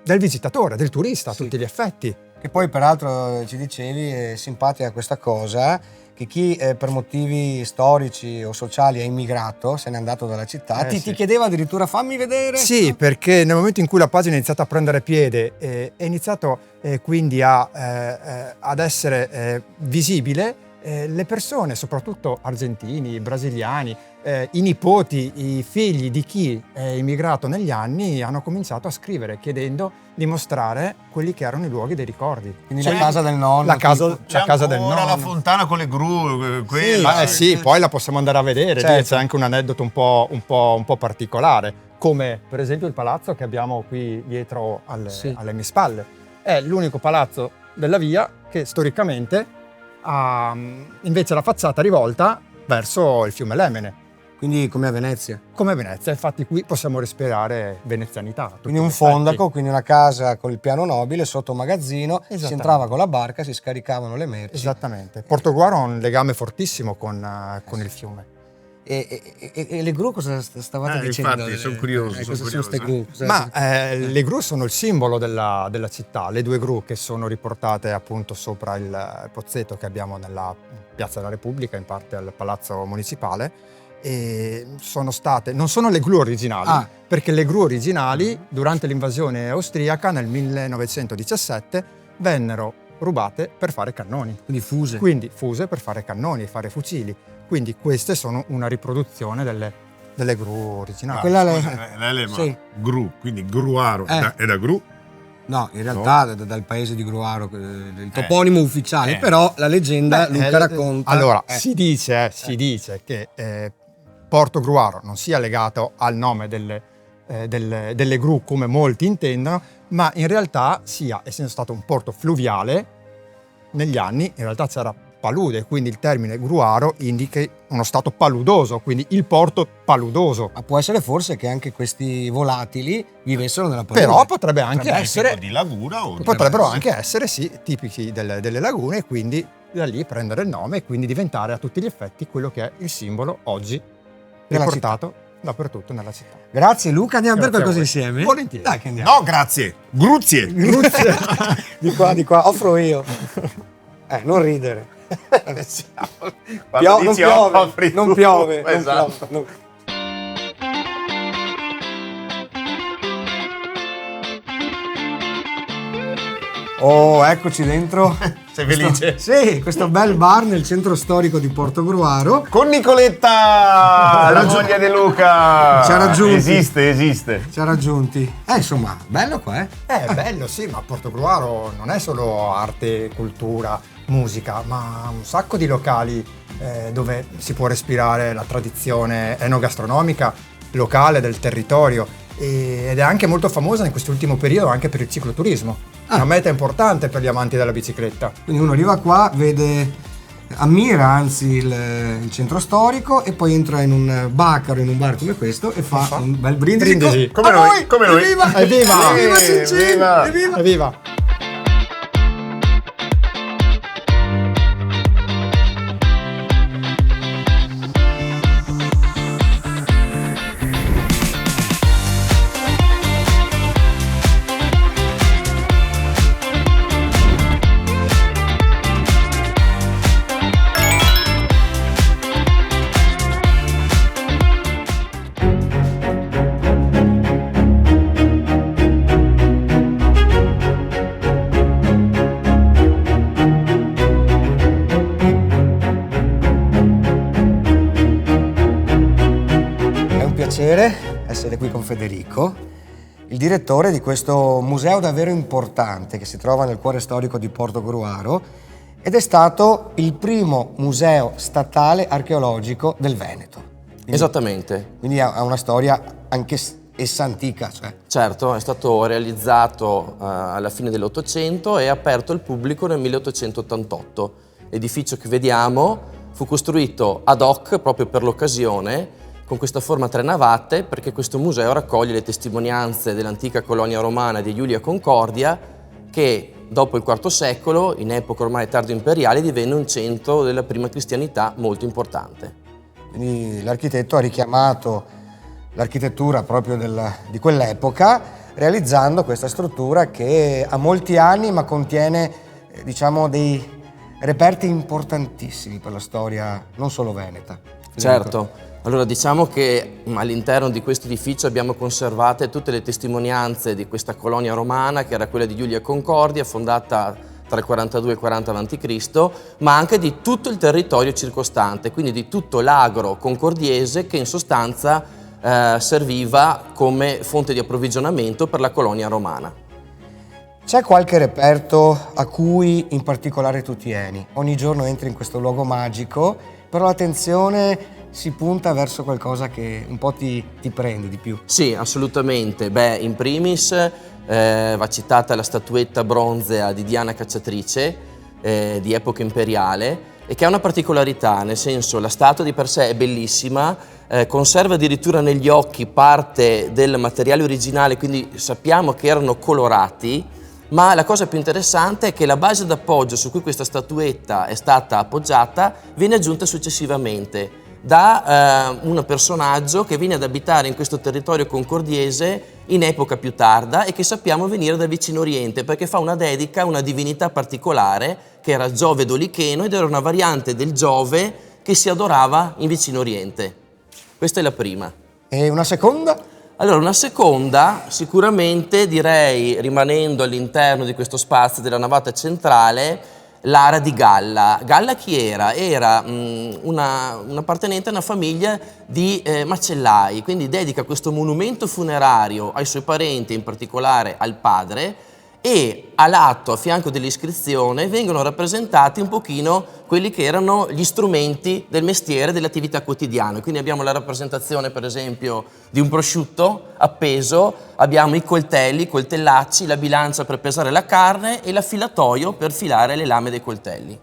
visitatore, del turista a tutti gli effetti. Che poi peraltro ci dicevi, è simpatica questa cosa, che chi per motivi storici o sociali è immigrato, se n'è andato dalla città, ti chiedeva addirittura fammi vedere. Sì, perché nel momento in cui la pagina è iniziata a prendere piede è iniziato quindi ad essere visibile, le persone, soprattutto argentini, brasiliani, i nipoti, i figli di chi è immigrato negli anni hanno cominciato a scrivere chiedendo di mostrare quelli che erano i luoghi dei ricordi. Quindi la casa del nonno. La casa del nonno. la fontana con le gru, quella. Sì, poi la possiamo andare a vedere, Certo. lì c'è anche un aneddoto un po' particolare, come per esempio il palazzo che abbiamo qui dietro alle mie spalle. È l'unico palazzo della via che storicamente ha invece la facciata rivolta verso il fiume Lemene. Quindi come a Venezia. Come Venezia, infatti qui possiamo respirare venezianità. a tutti Quindi un gli effetti. fondaco, quindi una casa con il piano nobile, sotto magazzino, si Esattamente. entrava con la barca, si scaricavano le merci. Esattamente. Portogruaro ha un legame fortissimo con il fiume. E le gru cosa stavate dicendo? Infatti, sono curioso. Cosa sono ste gru? Le gru sono il simbolo della città, le due gru che sono riportate appunto sopra il pozzetto che abbiamo nella Piazza della Repubblica, in parte al Palazzo Municipale, e non sono le gru originali, perché le gru originali durante l'invasione austriaca nel 1917 vennero rubate per fare cannoni. Quindi fuse per fare cannoni, fare fucili. Quindi queste sono una riproduzione delle gru originali. Sì. Gru, quindi Gruaro è da Gru. No, in realtà dal paese di Gruaro, il toponimo ufficiale, però la leggenda Luca racconta. Allora, si dice che Portogruaro non sia legato al nome delle gru come molti intendono, ma in realtà sia, essendo stato un porto fluviale, negli anni in realtà c'era palude, quindi il termine Gruaro indica uno stato paludoso, quindi il porto paludoso. Ma può essere forse che anche questi volatili vivessero nella palude. Però potrebbe anche essere di laguna o potrebbero anche essere tipici delle lagune, e quindi da lì prendere il nome e quindi diventare a tutti gli effetti quello che è il simbolo oggi riportato dappertutto nella città. Grazie Luca, andiamo per Grazie a qualcosa voi. insieme? Volentieri. Dai che andiamo. No, grazie. Gruzie. Di qua, offro io. Non ridere. Quando Non dici piove, offri non tu. piove. Esatto. Non piove. Oh, eccoci dentro. Sei felice? Sì, questo bel bar nel centro storico di Portogruaro. Con Nicoletta, la moglie di Luca. Ci ha raggiunti. Esiste. Ci ha raggiunti. Insomma, bello qua, È bello, sì, ma Portogruaro non è solo arte, cultura, musica, ma un sacco di locali dove si può respirare la tradizione enogastronomica locale del territorio, ed è anche molto famosa in quest'ultimo periodo anche per il cicloturismo. È una meta importante per gli amanti della bicicletta. Quindi uno arriva qua, ammira anzi il centro storico e poi entra in un bacaro, in un bar come questo e fa un bel brindisi. Come noi, come noi. Evviva! Evviva! Evviva Cincin! Evviva! Evviva! Evviva! piacere essere qui con Federico, il direttore di questo museo davvero importante che si trova nel cuore storico di Portogruaro ed è stato il primo museo statale archeologico del Veneto. Esattamente. Quindi ha una storia anche essa antica. Certo, è stato realizzato alla fine dell'Ottocento e aperto al pubblico nel 1888. L'edificio che vediamo fu costruito ad hoc proprio per l'occasione, con questa forma a 3 navate, perché questo museo raccoglie le testimonianze dell'antica colonia romana di Iulia Concordia, che dopo il IV secolo, in epoca ormai tardo imperiale, divenne un centro della prima cristianità molto importante. Quindi l'architetto ha richiamato l'architettura proprio di quell'epoca, realizzando questa struttura che ha molti anni ma contiene diciamo dei reperti importantissimi per la storia non solo veneta. Certo. Allora diciamo che all'interno di questo edificio abbiamo conservate tutte le testimonianze di questa colonia romana, che era quella di Iulia Concordia, fondata tra il 42 e il 40 a.C., ma anche di tutto il territorio circostante, quindi di tutto l'agro concordiese che in sostanza serviva come fonte di approvvigionamento per la colonia romana. C'è qualche reperto a cui in particolare tu tieni? Ogni giorno entri in questo luogo magico, però l'attenzione si punta verso qualcosa che un po' ti prende di più. Sì, assolutamente. In primis va citata la statuetta bronzea di Diana Cacciatrice di epoca imperiale, e che ha una particolarità, nel senso la statua di per sé è bellissima, conserva addirittura negli occhi parte del materiale originale, quindi sappiamo che erano colorati, ma la cosa più interessante è che la base d'appoggio su cui questa statuetta è stata appoggiata viene aggiunta successivamente da un personaggio che viene ad abitare in questo territorio concordiese in epoca più tarda e che sappiamo venire dal vicino Oriente, perché fa una dedica a una divinità particolare che era Giove Dolicheno, ed era una variante del Giove che si adorava in vicino Oriente. Questa è la prima. E una seconda? Allora, una seconda, sicuramente direi, rimanendo all'interno di questo spazio della navata centrale, l'ara di Galla. Galla chi era? Era una appartenente a una famiglia di macellai, quindi dedica questo monumento funerario ai suoi parenti, in particolare al padre, e a lato, a fianco dell'iscrizione, vengono rappresentati un pochino quelli che erano gli strumenti del mestiere, dell'attività quotidiana. Quindi abbiamo la rappresentazione, per esempio, di un prosciutto appeso, abbiamo i coltelli, i coltellacci, la bilancia per pesare la carne e l'affilatoio per filare le lame dei coltelli.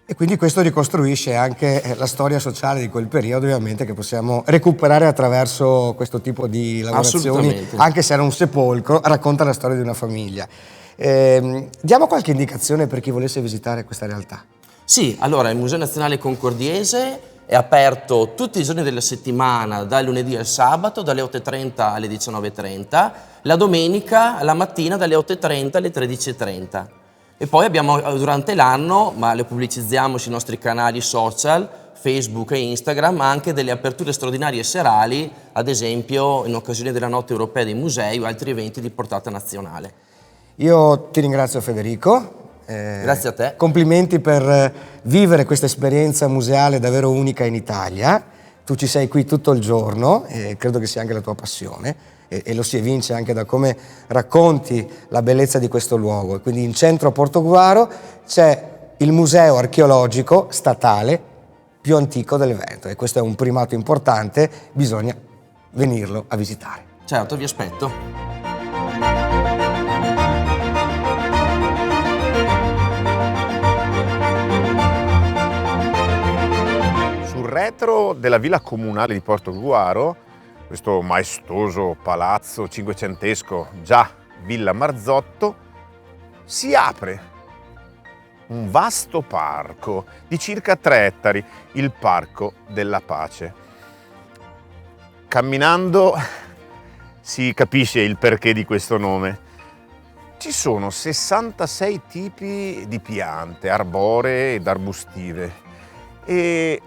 E quindi questo ricostruisce anche la storia sociale di quel periodo, ovviamente, che possiamo recuperare attraverso questo tipo di lavorazioni, anche se era un sepolcro, racconta la storia di una famiglia. Diamo qualche indicazione per chi volesse visitare questa realtà. Sì, allora il Museo Nazionale Concordiese è aperto tutti i giorni della settimana, dal lunedì al sabato, dalle 8:30 alle 19:30, la domenica la mattina dalle 8:30 alle 13:30. E poi abbiamo durante l'anno, ma le pubblicizziamo sui nostri canali social, Facebook e Instagram, anche delle aperture straordinarie serali, ad esempio in occasione della Notte Europea dei Musei o altri eventi di portata nazionale. Io ti ringrazio, Federico. Grazie a te. Complimenti per vivere questa esperienza museale davvero unica in Italia. Tu ci sei qui tutto il giorno e credo che sia anche la tua passione. E lo si evince anche da come racconti la bellezza di questo luogo. Quindi in centro a Portogruaro c'è il museo archeologico statale più antico del Veneto, e questo è un primato importante, bisogna venirlo a visitare. Certo, vi aspetto. Sul retro della villa comunale di Portogruaro, questo maestoso palazzo cinquecentesco, già Villa Marzotto, si apre un vasto parco di circa 3 ettari, il Parco della Pace. Camminando si capisce il perché di questo nome. Ci sono 66 tipi di piante, arboree ed arbustive, e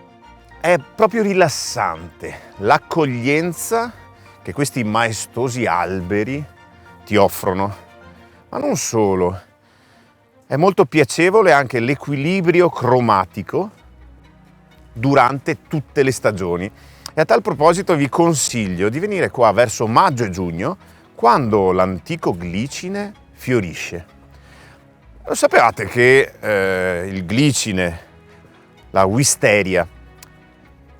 è proprio rilassante l'accoglienza che questi maestosi alberi ti offrono. Ma non solo, è molto piacevole anche l'equilibrio cromatico durante tutte le stagioni. E a tal proposito vi consiglio di venire qua verso maggio e giugno, quando l'antico glicine fiorisce. Lo sapevate che il glicine, la wisteria,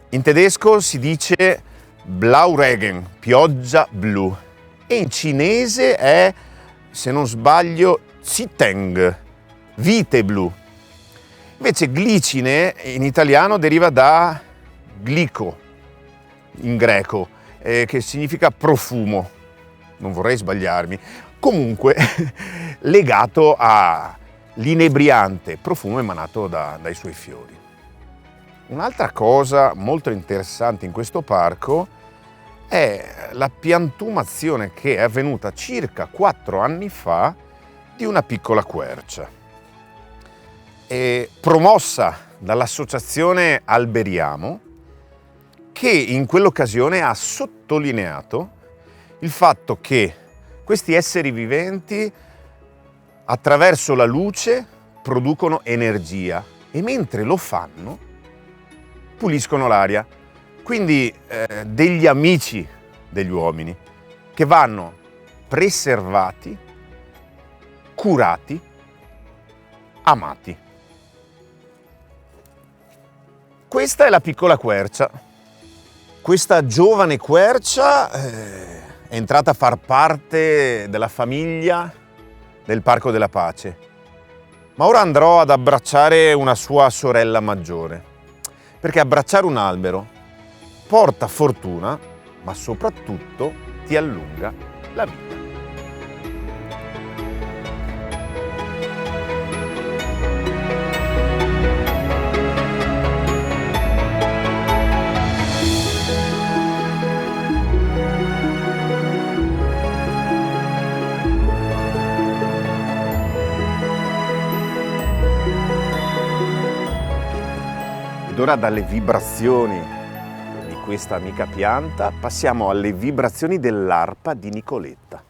in tedesco si dice Blauregen, pioggia blu, e in cinese è, se non sbaglio, Ziteng, vite blu. Invece glicine in italiano deriva da glico, in greco, che significa profumo. Non vorrei sbagliarmi. Comunque legato all'inebriante profumo emanato dai suoi fiori. Un'altra cosa molto interessante in questo parco è la piantumazione che è avvenuta circa 4 anni fa di una piccola quercia, promossa dall'associazione Alberiamo, che in quell'occasione ha sottolineato il fatto che questi esseri viventi attraverso la luce producono energia e mentre lo fanno puliscono l'aria. Quindi degli amici degli uomini che vanno preservati, curati, amati. Questa è la piccola quercia. Questa giovane quercia è entrata a far parte della famiglia del Parco della Pace, ma ora andrò ad abbracciare una sua sorella maggiore, perché abbracciare un albero porta fortuna, ma soprattutto ti allunga la vita. Ed ora dalle vibrazioni di questa amica pianta passiamo alle vibrazioni dell'arpa di Nicoletta.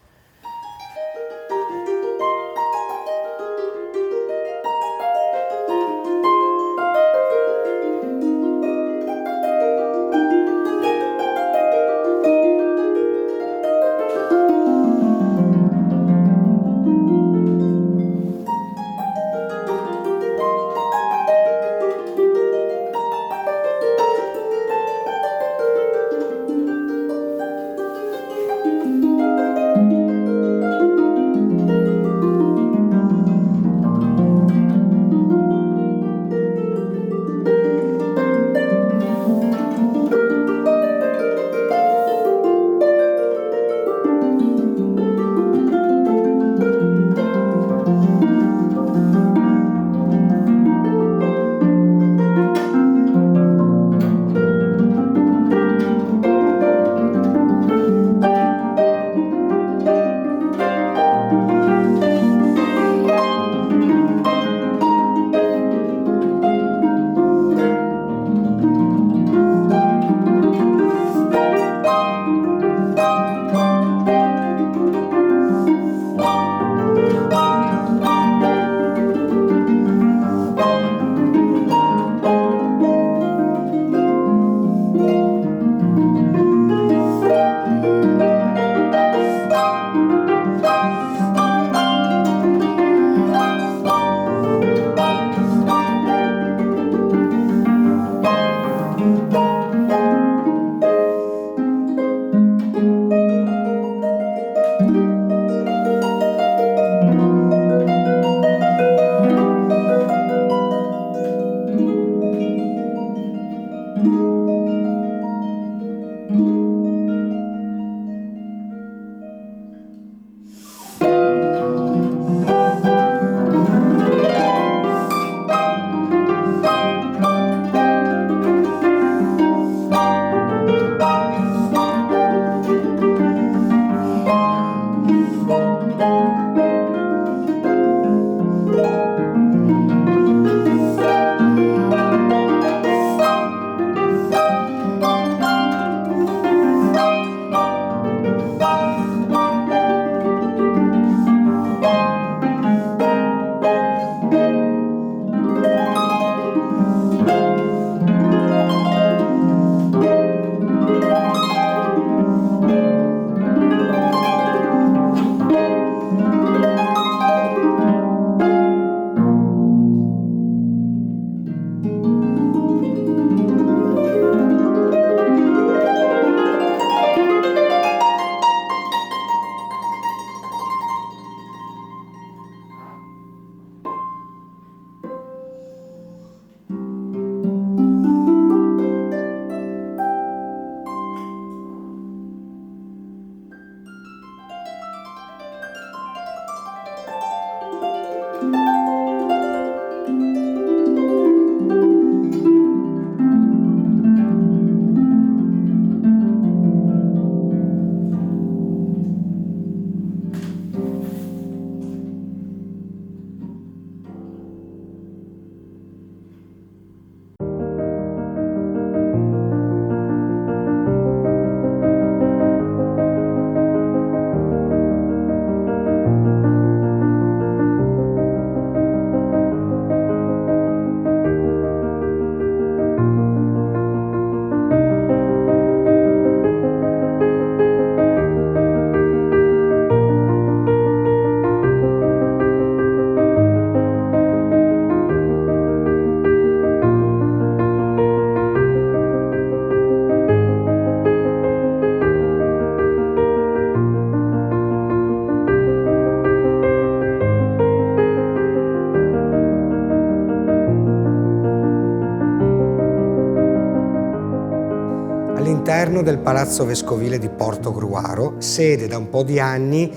all'interno del Palazzo Vescovile di Portogruaro, sede da un po' di anni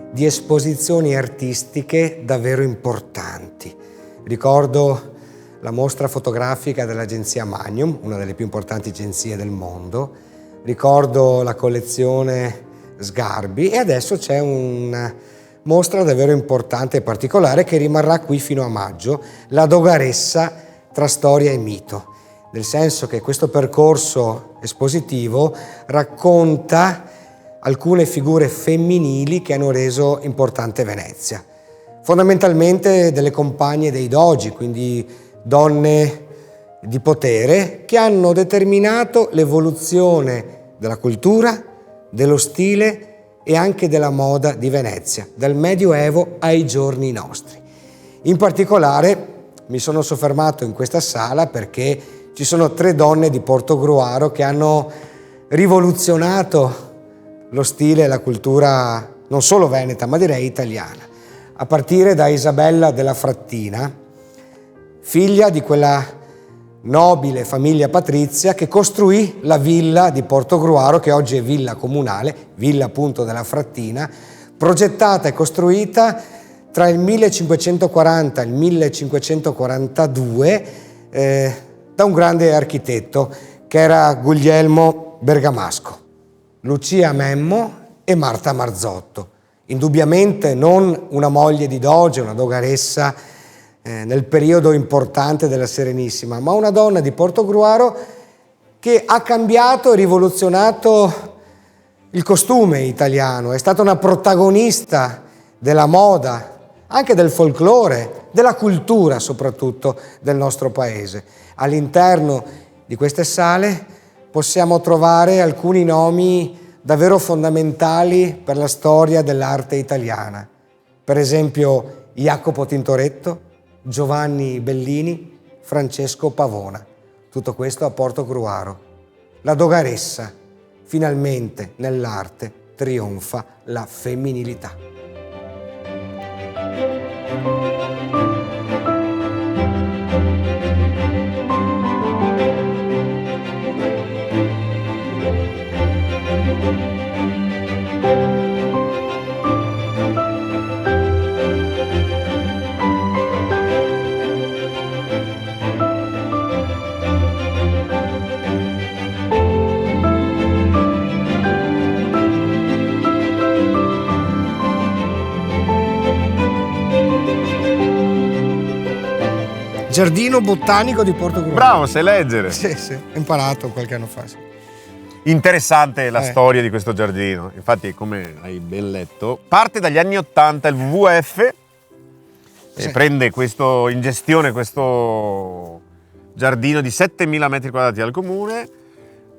di esposizioni artistiche davvero importanti. Ricordo la mostra fotografica dell'agenzia Magnum, una delle più importanti agenzie del mondo, ricordo la collezione Sgarbi e adesso c'è una mostra davvero importante e particolare che rimarrà qui fino a maggio, la Dogaressa tra storia e mito, nel senso che questo percorso espositivo racconta alcune figure femminili che hanno reso importante Venezia, fondamentalmente delle compagne dei dogi, quindi donne di potere che hanno determinato l'evoluzione della cultura, dello stile e anche della moda di Venezia, dal Medioevo ai giorni nostri. In particolare mi sono soffermato in questa sala perché ci sono 3 donne di Portogruaro che hanno rivoluzionato lo stile e la cultura non solo veneta, ma direi italiana, a partire da Isabella della Frattina, figlia di quella nobile famiglia patrizia che costruì la villa di Portogruaro, che oggi è villa comunale, villa appunto della Frattina, progettata e costruita tra il 1540 e il 1542 da un grande architetto che era Guglielmo Bergamasco, Lucia Memmo e Marta Marzotto. Indubbiamente non una moglie di doge, una dogaressa nel periodo importante della Serenissima, ma una donna di Portogruaro che ha cambiato e rivoluzionato il costume italiano, è stata una protagonista della moda, anche del folklore, della cultura soprattutto del nostro paese. All'interno di queste sale possiamo trovare alcuni nomi davvero fondamentali per la storia dell'arte italiana, per esempio Jacopo Tintoretto, Giovanni Bellini, Francesco Pavona. Tutto questo a Portogruaro. La Dogaressa, finalmente nell'arte trionfa la femminilità. Giardino botanico di Portogruaro. Bravo, sai leggere. Sì, ho imparato qualche anno fa. Sì. Interessante la storia di questo giardino. Infatti, come hai ben letto, parte dagli anni '80 il WWF e prende in gestione questo giardino di 7.000 metri quadrati al comune.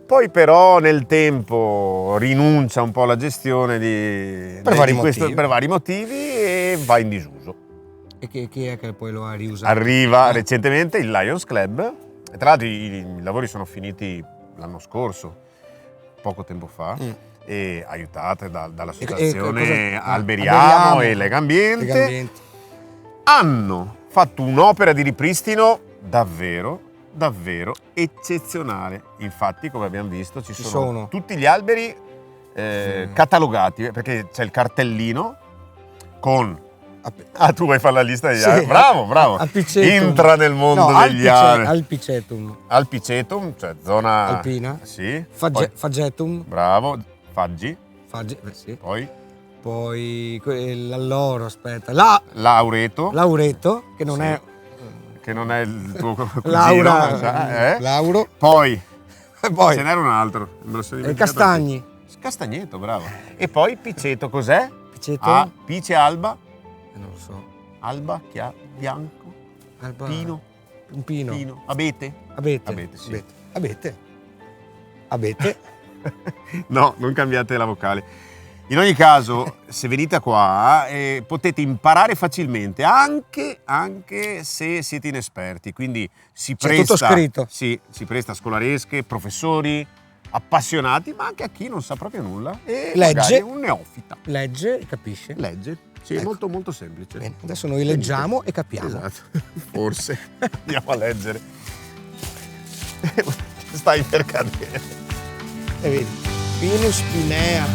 Poi però nel tempo rinuncia un po' alla gestione per vari motivi e va in disuso. E chi è che poi lo ha riusato? Arriva recentemente il Lions Club. E tra l'altro i lavori sono finiti l'anno scorso, poco tempo fa, e aiutate dall'associazione Alberiamo e Lega Ambiente. Hanno fatto un'opera di ripristino davvero eccezionale. Infatti, come abbiamo visto, ci sono tutti gli alberi catalogati, perché c'è il cartellino con... tu vuoi fare la lista degli alberi? Bravo! Entra nel mondo degli alberi. Alpicetum, cioè zona... alpina. Sì. Fagetum. Bravo. Faggi, sì. Poi l'alloro, aspetta. Laureto, che non è... che non è il tuo cugino. Lauro. Poi ce n'era un altro. Me lo sono dimenticato. Castagni. Castagneto, bravo. E poi Piceto, cos'è? Piceto. Pice Alba. Non lo so. Alba, bianco. Alba. Pino. Un pino. Abete. Sì. Abete. No, non cambiate la vocale. In ogni caso, se venite qua potete imparare facilmente, anche se siete inesperti. Quindi si presta, tutto scritto. Sì, si presta a scolaresche, professori appassionati, ma anche a chi non sa proprio nulla e legge, un neofita. Legge e capisce. Legge, sì, ecco. Molto molto semplice. Bene, adesso noi leggiamo e capiamo. Esatto, forse. Andiamo a leggere. Stai per cadere. E vedi, Pinus Pinea.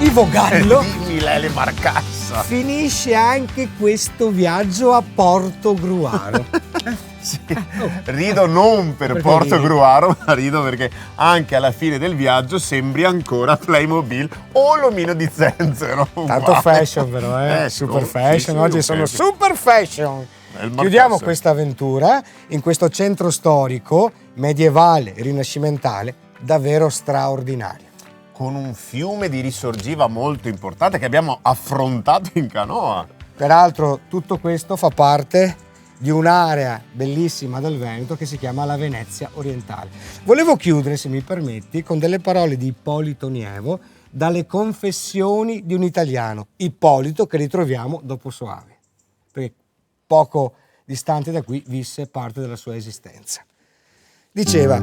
Ivo Gallo Dimmi Lele Marcassa. finisce anche questo viaggio a Portogruaro. Sì. Rido non per Perché Portogruaro, ma rido perché anche alla fine del viaggio sembri ancora Playmobil o l'omino di zenzero. Tanto Wow. fashion però, super fashion, sì, oggi ok, sono sì. super fashion. Chiudiamo questa avventura in questo centro storico medievale, rinascimentale, davvero straordinario. Con un fiume di risorgiva molto importante che abbiamo affrontato in canoa. Peraltro tutto questo fa parte di un'area bellissima del Veneto che si chiama la Venezia orientale. Volevo chiudere, se mi permetti, con delle parole di Ippolito Nievo dalle Confessioni di un italiano, Ippolito, che ritroviamo dopo Soave, perché poco distante da qui visse parte della sua esistenza. Diceva: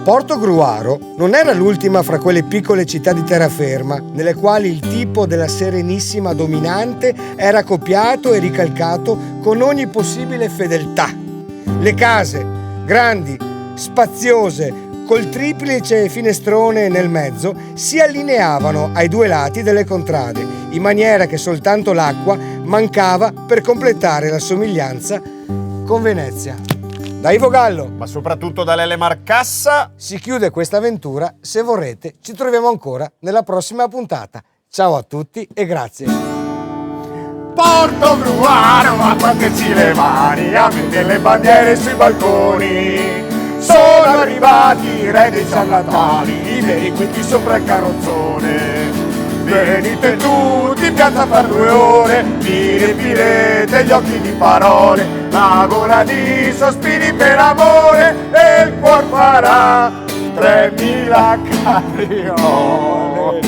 Portogruaro non era l'ultima fra quelle piccole città di terraferma nelle quali il tipo della serenissima dominante era copiato e ricalcato con ogni possibile fedeltà. Le case, grandi, spaziose, col triplice finestrone nel mezzo, si allineavano ai due lati delle contrade, in maniera che soltanto l'acqua mancava per completare la somiglianza con Venezia. Da Ivo Gallo, Ma soprattutto da Lele Marcassa. si chiude questa avventura. Se vorrete, ci troviamo ancora nella prossima puntata. Ciao a tutti e grazie. Portogruaro, ma batterci le mani, a mettere le bandiere sui balconi. Sono arrivati i re dei ciarlatani, i veri quinti sopra il carrozzone. Venite tutti in piazza fra 2 ore, vi riempirete gli occhi di parole, la gola di sospiri per amore e il cuor farà 3000 capriole.